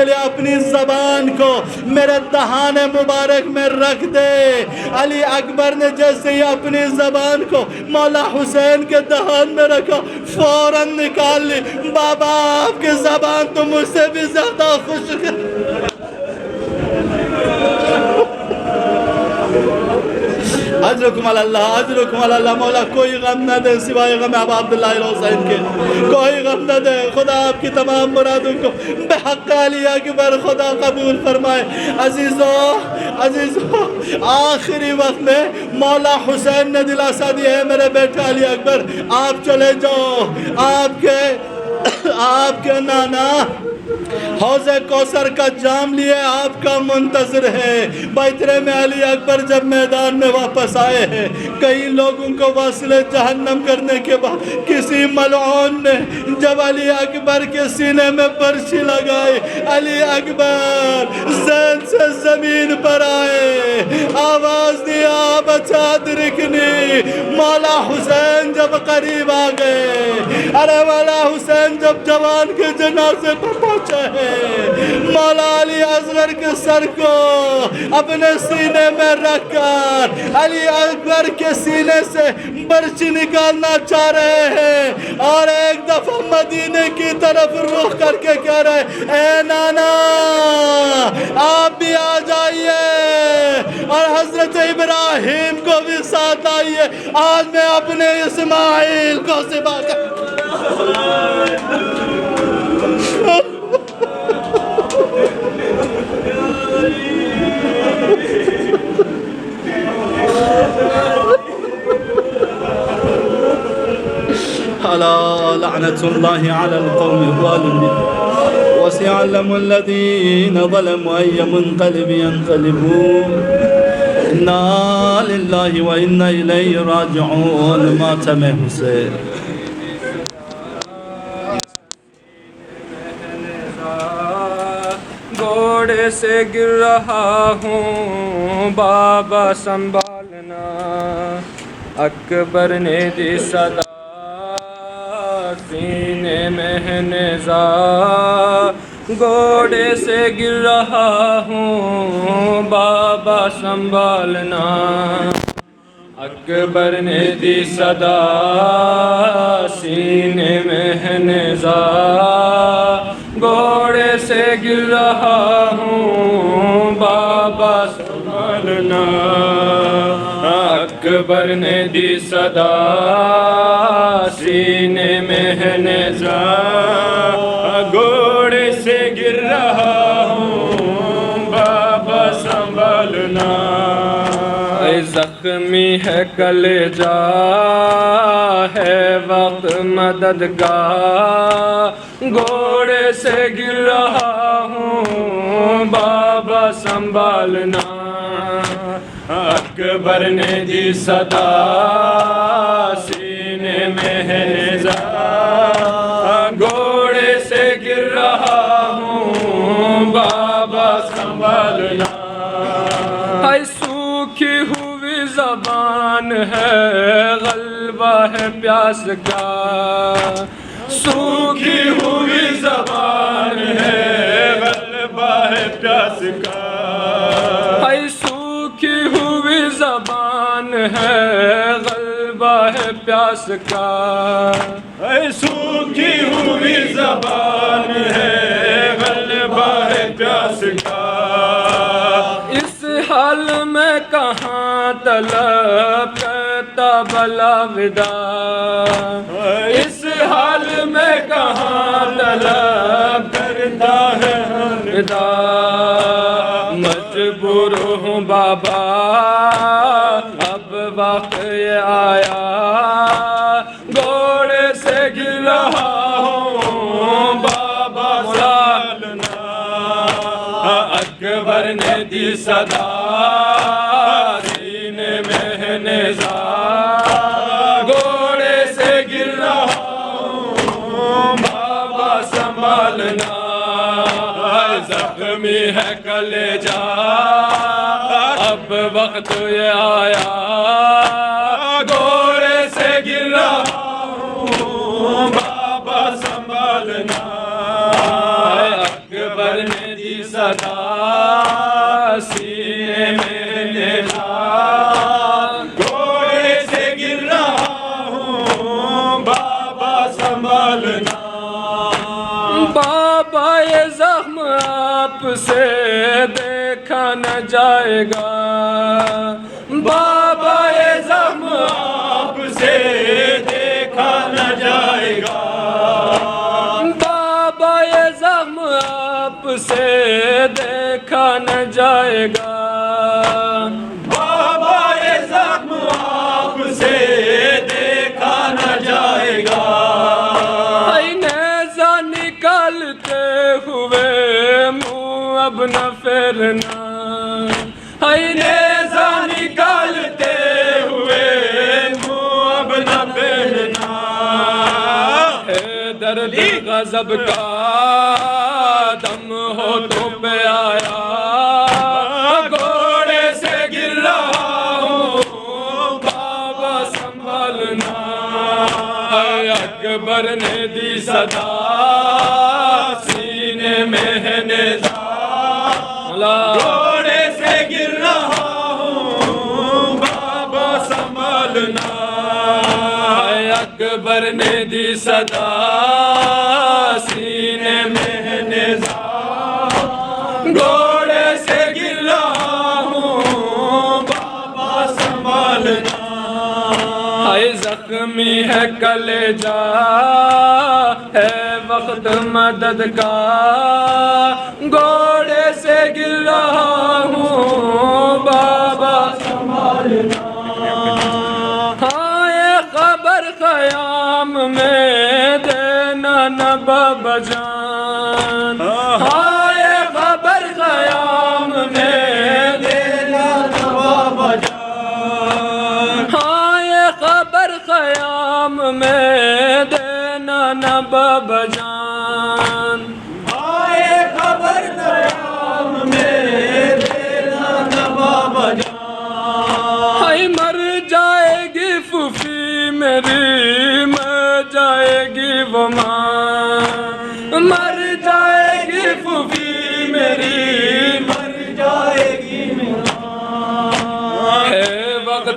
لیے اپنی زبان کو میرے دہان مبارک میں رکھ دے. علی اکبر نے جیسے ہی اپنی زبان کو مولا حسین کے دہان میں رکھا فوراً نکال لی. بابا آپ کی زبان تو مجھ سے بھی زیادہ خوش ہے. اجرکم اللہ. مولا کوئی غم نہ دے سوائے غم ابا عبداللہ حسین کے, کوئی غم نہ دے. خدا آپ کی تمام مرادوں کو بحق علی اکبر خدا قبول فرمائے. عزیزو آخری وقت میں مولا حسین نے دلاسا دیا ہے میرے بیٹے علی اکبر آپ چلے جاؤ, آپ کے نانا حوض کوثر کا جام لیے آپ کا منتظر ہے. بیترے میں علی اکبر جب میدان میں واپس آئے ہیں کئی لوگوں کو واصل جہنم کرنے کے بعد کسی ملعون نے جب علی اکبر کے سینے میں برچھی لگائی, علی اکبر زین سے زمین پر آئے, آواز دیا بچا درکنی. مولا حسین جب قریب آ گئے, ارے مولا حسین جب جوان کے جنازے پر پہنچے مولا علی اصغر کے سر کو اپنے سینے میں رکھ کر علی اکبر کے سینے سے برچی نکالنا چاہ رہے ہیں اور ایک دفعہ مدینے کی طرف رخ کر کے کہہ رہے اے نانا آپ بھی آ جائیے اور حضرت ابراہیم کو بھی ساتھ آئیے. آج میں اپنے اسماعیل کو ذبح ألا لعنة الله على القوم الظالمين وسيعلم الذين ظلموا أي منقلب ينقلبون. إنا لله وإنا إليه راجعون. ماتم حسین. گھوڑے سے گر رہا ہوں بابا سنبھالنا, اکبر نے دی صدا سینے میں نیزا, گھوڑے سے گر رہا ہوں بابا سنبھالنا، اکبر نے دی صدا سینے میں ہے نیزا، گھوڑے سے گر رہا ہوں بابا سنبھالنا، اکبر نے دی صدا سینے میں ہے نیزا، گھوڑے سے گر رہا ہوں بابا سنبھالنا، اے زخمی ہے کلیجا ہے وقت مدد کا، گھوڑے سے گر رہا ہوں بابا سنبھالنا، اکبر نے دی صدا سینے میں ہے نیزا، گھوڑے سے گر رہا ہوں بابا سنبھالنا، ہائے سوکھی ہوئی زبان ہے غلبہ ہے پیاس کا، سوکھی ہوئی زبان ہے غلبہ ہے پیاس کا، ہائے سوکھی ہوئی زبان ہے غلبہ ہے پیاس کا، اے سوکھی ہوئی زبان ہے غلبہ ہے پیاس کا، اس حال میں کہاں طلب کرتا بلا ودا، اس حال میں کہاں طلب کرتا ہے ودا، مجبور ہوں بابا اب وقت یہ آیا، گھوڑے سے گر رہا ہوں بابا سنبھالنا، اکبر نے دی صدا سینے میں ہے نیزا، گھوڑے سے گر رہا ہوں بابا سنبھالنا، زخمی ہے کلیجا اب وقت یہ آیا، گھوڑے سے گر رہا ہوں بابا سنبھالنا، اکبر نے دی صدا سینے میں نیزا، گھوڑے سے گر رہا ہوں بابا سنبھالنا، بابا یہ زخم آپ سے دیکھا نہ جائے گا، بابا یہ زخم آپ سے دیکھا نہ جائے گا، بابا یہ زخم آپ سے دیکھا نہ جائے گا، بابا یہ زخم آپ سے دیکھا نہ جائے گا، نیزہ نکالتے ہوئے منہ اب نہ پھیرنا، ہائے نیزہ نکالتے ہوئے منہ اب نہ پھیرنا، ہے درد غضب کا دم ہو تو پہ آیا، گھوڑے سے گر رہا ہوں بابا سنبھالنا، اکبر نے دی صدا سینے میں ہے نیزا، گھوڑے سے گر رہا ہوں بابا سنبھالنا، اکبر نے دی صدا سینے میں ہے نیزا، گھوڑے سے گر رہا ہوں بابا سنبھالنا، ہائے زخمی ہے کلیجا ہے وقت مدد کا، گھوڑے سے گر رہا ہوں بابا سنبھالنا، ہاں یہ خبر قیام میں دینا نہ بابا جان، ہاں یہ خبر قیام میں دینا نہ بابا جان، ہاں یہ خبر قیام میں دینا نہ بابا جان، ہاں یہ خبر قیام میں دینا نہ بابا جان، ہائی مر جائے گی پھوپھی میری مر جائے گی وہ ماں، مر جائے گی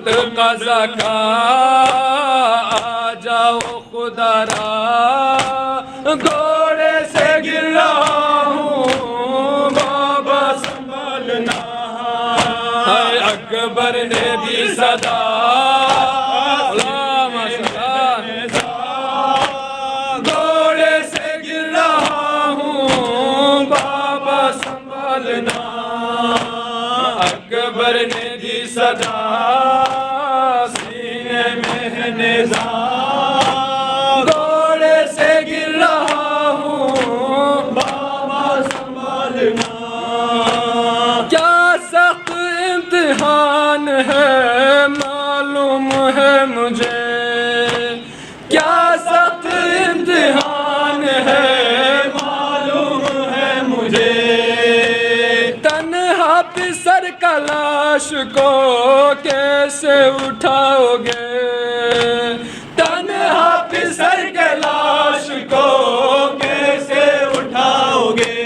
وقت قضا کا آ جاؤ خدا را گھوڑے سے گر رہا ہوں بابا سنبھلنا ہے اکبر نے دی صدا گھوڑے سے گر رہا ہوں بابا سنبھلنا اکبر نے دی صدا سینے میں ہے نیزہ گھوڑے سے گر رہا ہوں بابا سنبھلنا کیا سخت امتحان ہے معلوم ہے مجھے کیا سخت امتحان ہے معلوم ہے مجھے تنہا پسر کا لاش کو کیسے اٹھاؤ گے تنہا پسر کے لاش کو کیسے اٹھاؤ گے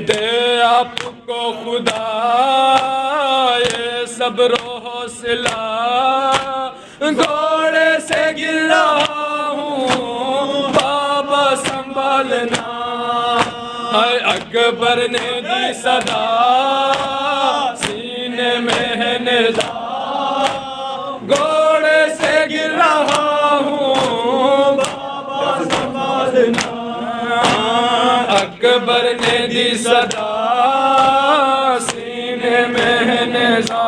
دے آپ کو خدا یہ صبر و حوصلہ گھوڑے سے گر رہا ہوں بابا سنبھلنا ہے اکبر نے دی صدا سینے میں ہے نیزہ گھوڑے سے گر رہا ہوں بابا سنبھلنا اکبر نے دی صدا سینے میں ہے نیزہ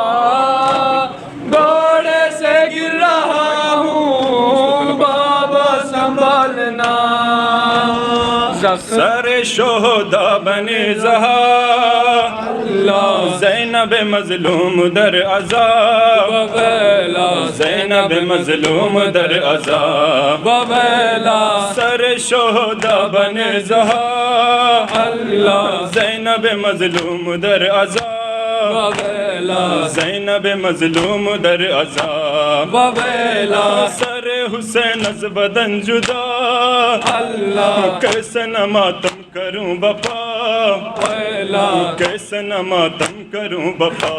گھوڑے سے گر رہا ہوں بابا سنبھلنا سر شہدا بنے زہا زینب مظلوم در عذاب وویلا زینب مظلوم در عذاب وویلا سر شہدا بنے زہا اللہ زینب مظلوم در عذاب وویلا زینب مظلوم در عذاب وویلا سر حسین از بدن جدا اللہ کیسے نہ ماتم کروں بپا وویلا کیسے نہ ماتم کروں بپا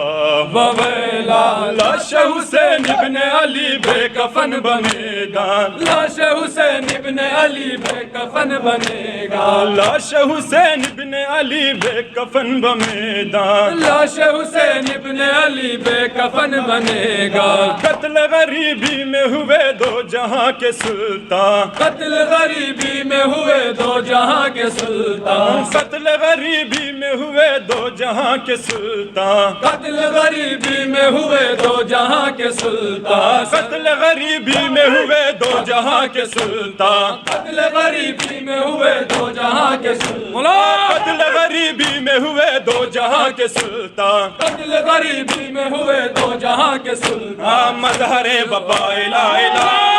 وویلا لاش حسین ابن علی بے کفن بنے گا لاش حسین ابن علی بے کفن بنے گا لاش حسین ابن علی بے کفن بمیدان لاش حسین ابن علی بے کفن بنے گا قتل غریبی میں ہوئے دو جہاں کے سلطان قتل غریبی میں ہوئے دو جہاں کے سلطان قتل غریبی میں ہوئے دو جہاں کے سلطان قتل غریبی میں ہوئے دو جہاں کے سلطان قتل غریبی میں ہوئے دو جہاں کے سلطان قتل غریبی میں ہوئے دو جہاں کے سلطان قتل غریبی میں ہوئے دو جہاں کے سلطان قتل غریبی میں ہوئے دو جہاں کے سلطان مظہر بپا الہ الہ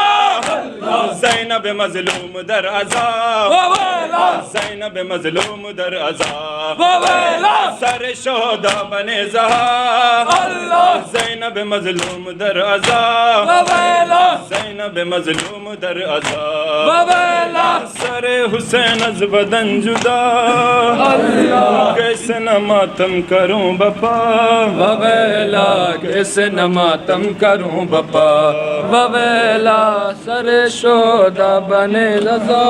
زینب مظلوم در عذاب وویلا زینب مظلوم در عذاب وویلا سر شہدا بنے زہا اللہ زینب مظلوم در عذاب وویلا زینب مظلوم در عذاب وویلا سر حسین از بدن جدا اللہ کیسے نہ ماتم کروں بپا وویلا کیسے نہ ماتم کروں بپا وویلا سر شودا بنے رضا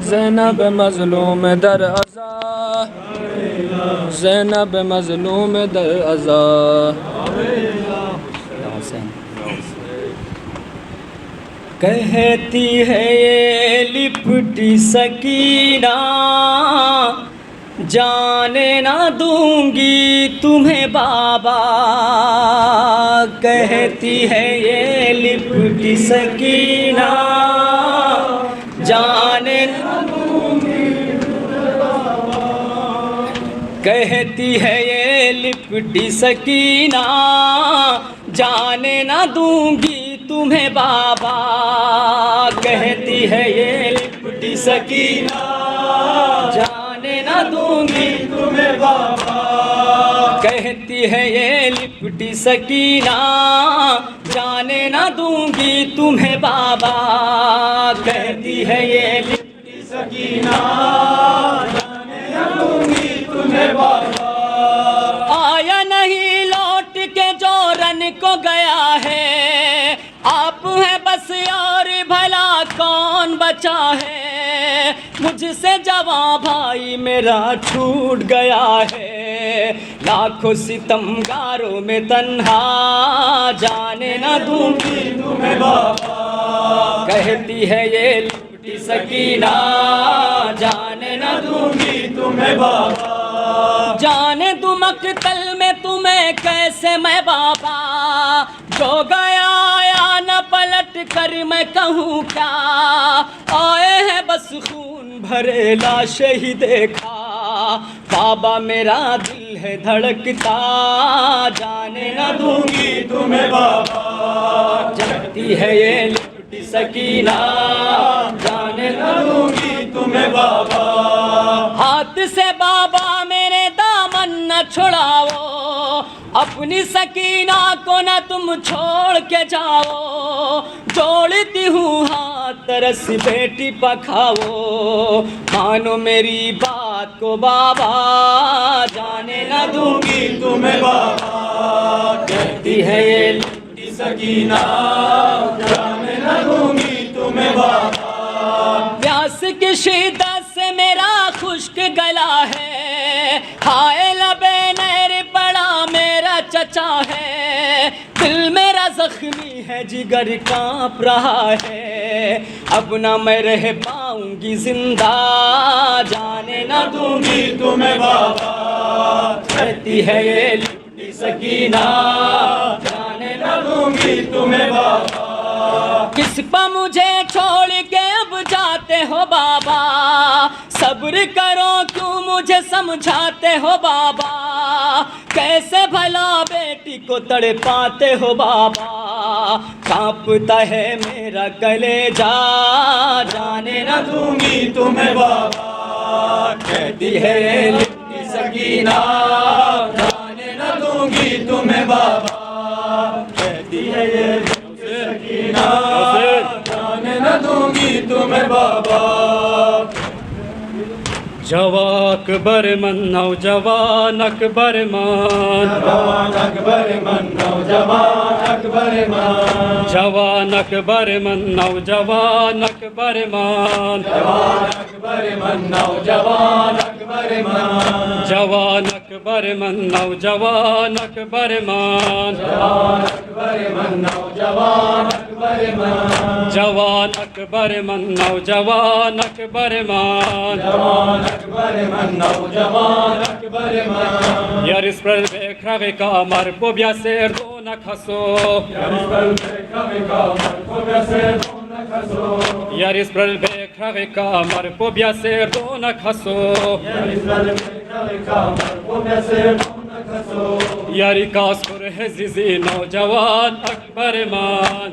زینب مظلوم در عزا زینب مظلوم در عزا کہتی ہے یہ لپٹی سکینہ جانے نہ دوں گی تمہیں بابا کہتی ہے یہ لپٹی سکینہ جانے نہ دوں گی کہتی ہے یہ لپٹی سکینہ جانے نہ دوں گی تمہیں بابا کہتی ہے یہ لپٹی سکینہ جانے نہ دوں گی تمہیں بابا کہتی ہے یہ لپٹی سکینہ جانے نہ دوں گی تمہیں بابا کہتی ہے یہ لپٹی سکینہ جانے نہ دوں گی تمہیں بابا آیا نہیں لوٹ کے جو بچا ہے، مجھ سے جواں بھائی میرا چھوٹ گیا ہے، لاکھوں ستمگاروں میں تنہا جانے نہ دوں گی تمہیں بابا، کہتی ہے یہ لپٹی سکینہ جانے نہ دوں گی تمہیں بابا، جانے دوں مقتل میں تمہیں کیسے میں بابا، جو گیا یا نہ پلٹ کر میں کہوں کیا، آئے ہیں بس خون بھرے لاشیں ہی دیکھا، بابا میرا دل ہے دھڑکتا جانے نہ دوں گی تمہیں بابا، جگتی ہے یہ لپٹی سکینہ جانے نہ دوں گی تمہیں بابا، ہاتھ سے بابا میرے دامن نہ چھڑاؤ، اپنی سکینہ کو نہ تم چھوڑ کے جاؤ، جوڑتی ہوں ہاتھ ترس بیٹی پکھاؤ، مانو میری بات کو بابا جانے نہ دوں گی تمہیں بابا، کہتی ہے یہ لپٹی سکینہ جانے نہ دوں گی تمہیں بابا، پیاس کی شدت سے میرا خشک گلا ہے، ہائے لبے نہر پڑا میرا چچا ہے، دل میرا زخمی ہے جگر کانپ رہا ہے، اب نہ میں رہ پاؤں گی زندہ جانے نہ دوں گی تمہیں بابا، کہتی ہے یہ لپٹی سکینہ جانے نہ دوں گی تمہیں بابا، کس پہ مجھے چھوڑ کے اب جاتے ہو بابا، صبر کرو کیوں مجھے سمجھاتے ہو بابا، کیسے بھلا بیٹی کو تڑ پاتے ہو بابا، کانپتا ہے میرا کلیجہ جانے نہ دوں گی تمہیں بابا، کہتی ہے یہ لپٹی سکینہ جانے نہ دوں گی تمہیں بابا، کہتی ہے یہ لپٹی سکینہ جانے نہ دوں گی تمہیں بابا، جوان اکبر من نوجوان اکبر من، جوان اکبر من نوجوان اکبر من، جوان اکبر من نوجوان اکبر من، جوان اکبر من نوجوان اکبر من، جوان اکبر من نوجوان اکبر من، جوان اکبر من نوجوان اکبر من، جوان اکبر من نوجوان اکبر من، جوان اکبر من نوجوان اکبر من، یاریس پر بکرغی کامر بو بیاسر دو نکسو، یاریس پر بکرغی کامر بو بیاسر دو نکسو، یاری کاس پر حزیزی نوجوان اکبر من،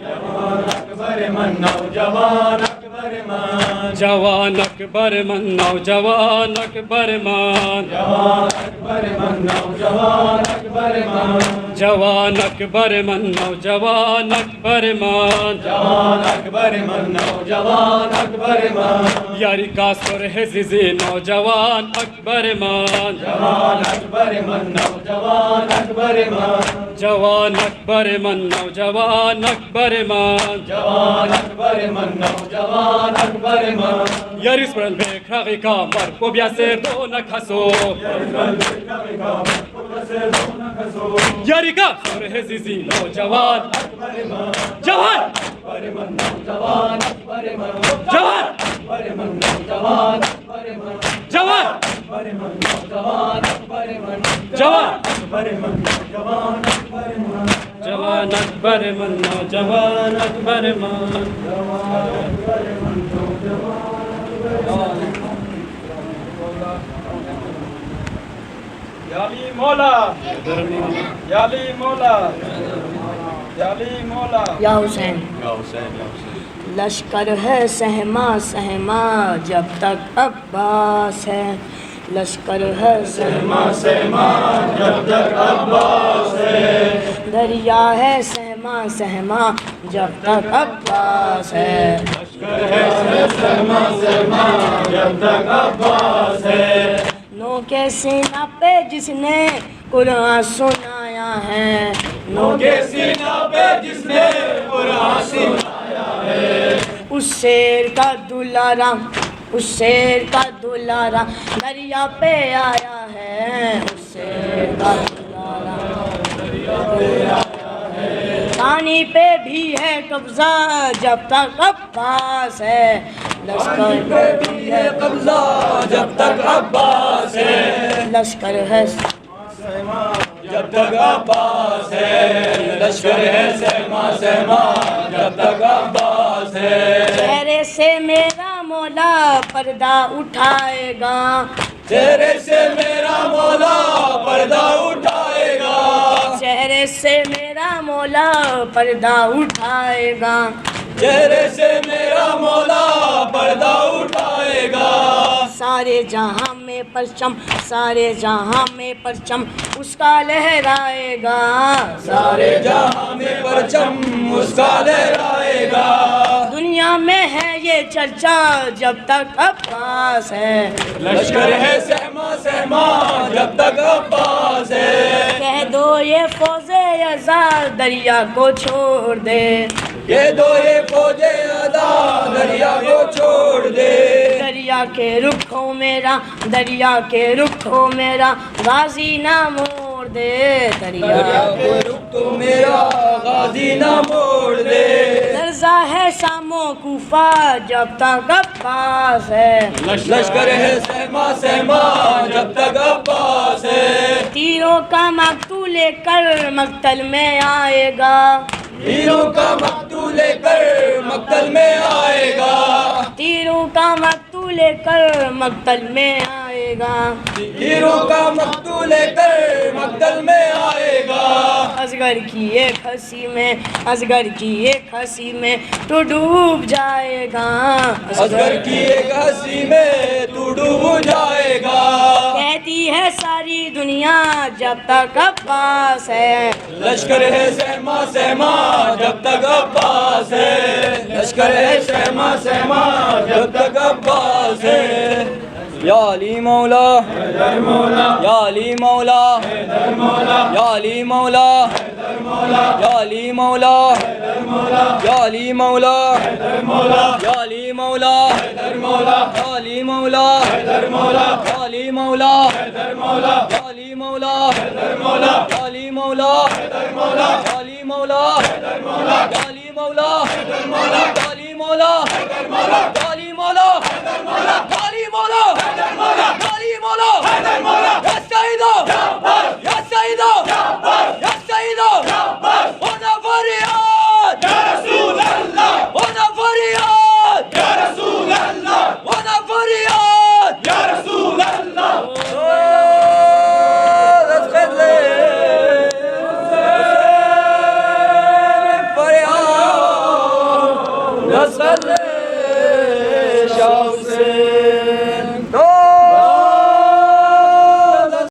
اکبر من نوجوان اکبر من، جوان اکبر من نوجوان اکبر من، جوان اکبر من نوجوان اکبر من، جوان اکبر من نوجوان اکبر من، جوان اکبر من نوجوان اکبر من، یاری کاس پر حزیزی نوجوان اکبر من، جوان اکبر من نوجوان اکبر من، جوان اکبر من نوجوان اکبر من، جوان اکبر من نوجوان اکبر من، یاریس پر بکرغی کامر بو بیاسر دو نکسو، یاری کاس پر حزیزی نوجوان جوان جوان اکبر من جوان اکبر من نوجوان اکبر من، جوان اکبر من نوجوان اکبر من، جوان اکبر من نوجوان اکبر من، جوان اکبر من نوجوان اکبر من، یا علی مولا، یا علی مولا، یا علی مولا، یا حسین لشکر ہے سہما سہما جب تک عباس ہے، لشکر ہے سہما سہما جب تک عباس ہے، دریا ہے سہما سہما جب تک عباس ہے، سہما سہما جب تک عباس ہے، نو کے سینہ پہ جس نے قرآن سنایا ہے، نو کے سینہ پہ جس نے قرآن سنایا ہے، اس شیر کا دلارا، اس شیر کا دلارا دریا پہ آیا ہے، اس شیر کا دلارا دریا پہ آیا ہے، پانی پہ بھی ہے قبضہ جب تک عباس ہے، لشکر پہ بھی ہے قبضہ جب تک عباس ہے، لشکر ہے جب تک عباس ہے، لشکر ہے سہما سہما جب تک عباس ہے، چہرے سے میرا مولا پردہ اٹھائے گا، چہرے سے میرا مولا پردہ اٹھائے گا، چہرے سے میرا مولا پردہ اٹھائے گا، چہرے سے میرا مولا پردہ اٹھائے گا، سارے جہاں میں پرچم، سارے جہاں میں پرچم اس کا لہرائے گا، سارے جہاں میں پرچم اس کا لہرائے گا، دنیا میں ہے یہ چرچا جب تک عباس ہے، لشکر ہے سہما سہما جب تک عباس ہے، کہہ دو یہ فوز آزاد دریا کو چھوڑ دے، یہ دو یہ فوج ادا دریا کو چھوڑ دے، دریا کے رخوں میرا، دریا کے رخوں میرا غازی نہ موڑ دے، دریا کے رخ تو میرا غازی نہ موڑ دے، لرزہ ہے شام و کوفہ جب تک عباس ہے، لشکر ہے سہما سہما جب تک عباس ہے، تیروں کا مقتول لے کر مقتل میں آئے گا، تیروں کا مقتول لے کر مقتل میں آئے گا، تیروں کا مقتول لے کر مقتل میں آئے گا، تیروں کا مقتول لے کر مقتل میں آئے گا، اصغر کی ایک ہنسی میں، اصغر کی ایک ہنسی میں تو ڈوب جائے گا، اصغر کی ایک ہنسی میں تو ڈوب جائے گا، کہتی ہے ساری دنیا جب تک عباس ہے، لشکر ہے سہما سہما جب تک عباس ہے، لشکر ہے سہما سہما جب تک عباس ہے، یا علی مولا یا علی مولا یا علی مولا یا علی مولا یا علی مولا یا علی مولا یا علی مولا یا علی مولا یا علی مولا یا علی مولا یا علی مولا یا علی مولا یا علی مولا یا علی مولا یا علی مولا یا علی مولا یا علی مولا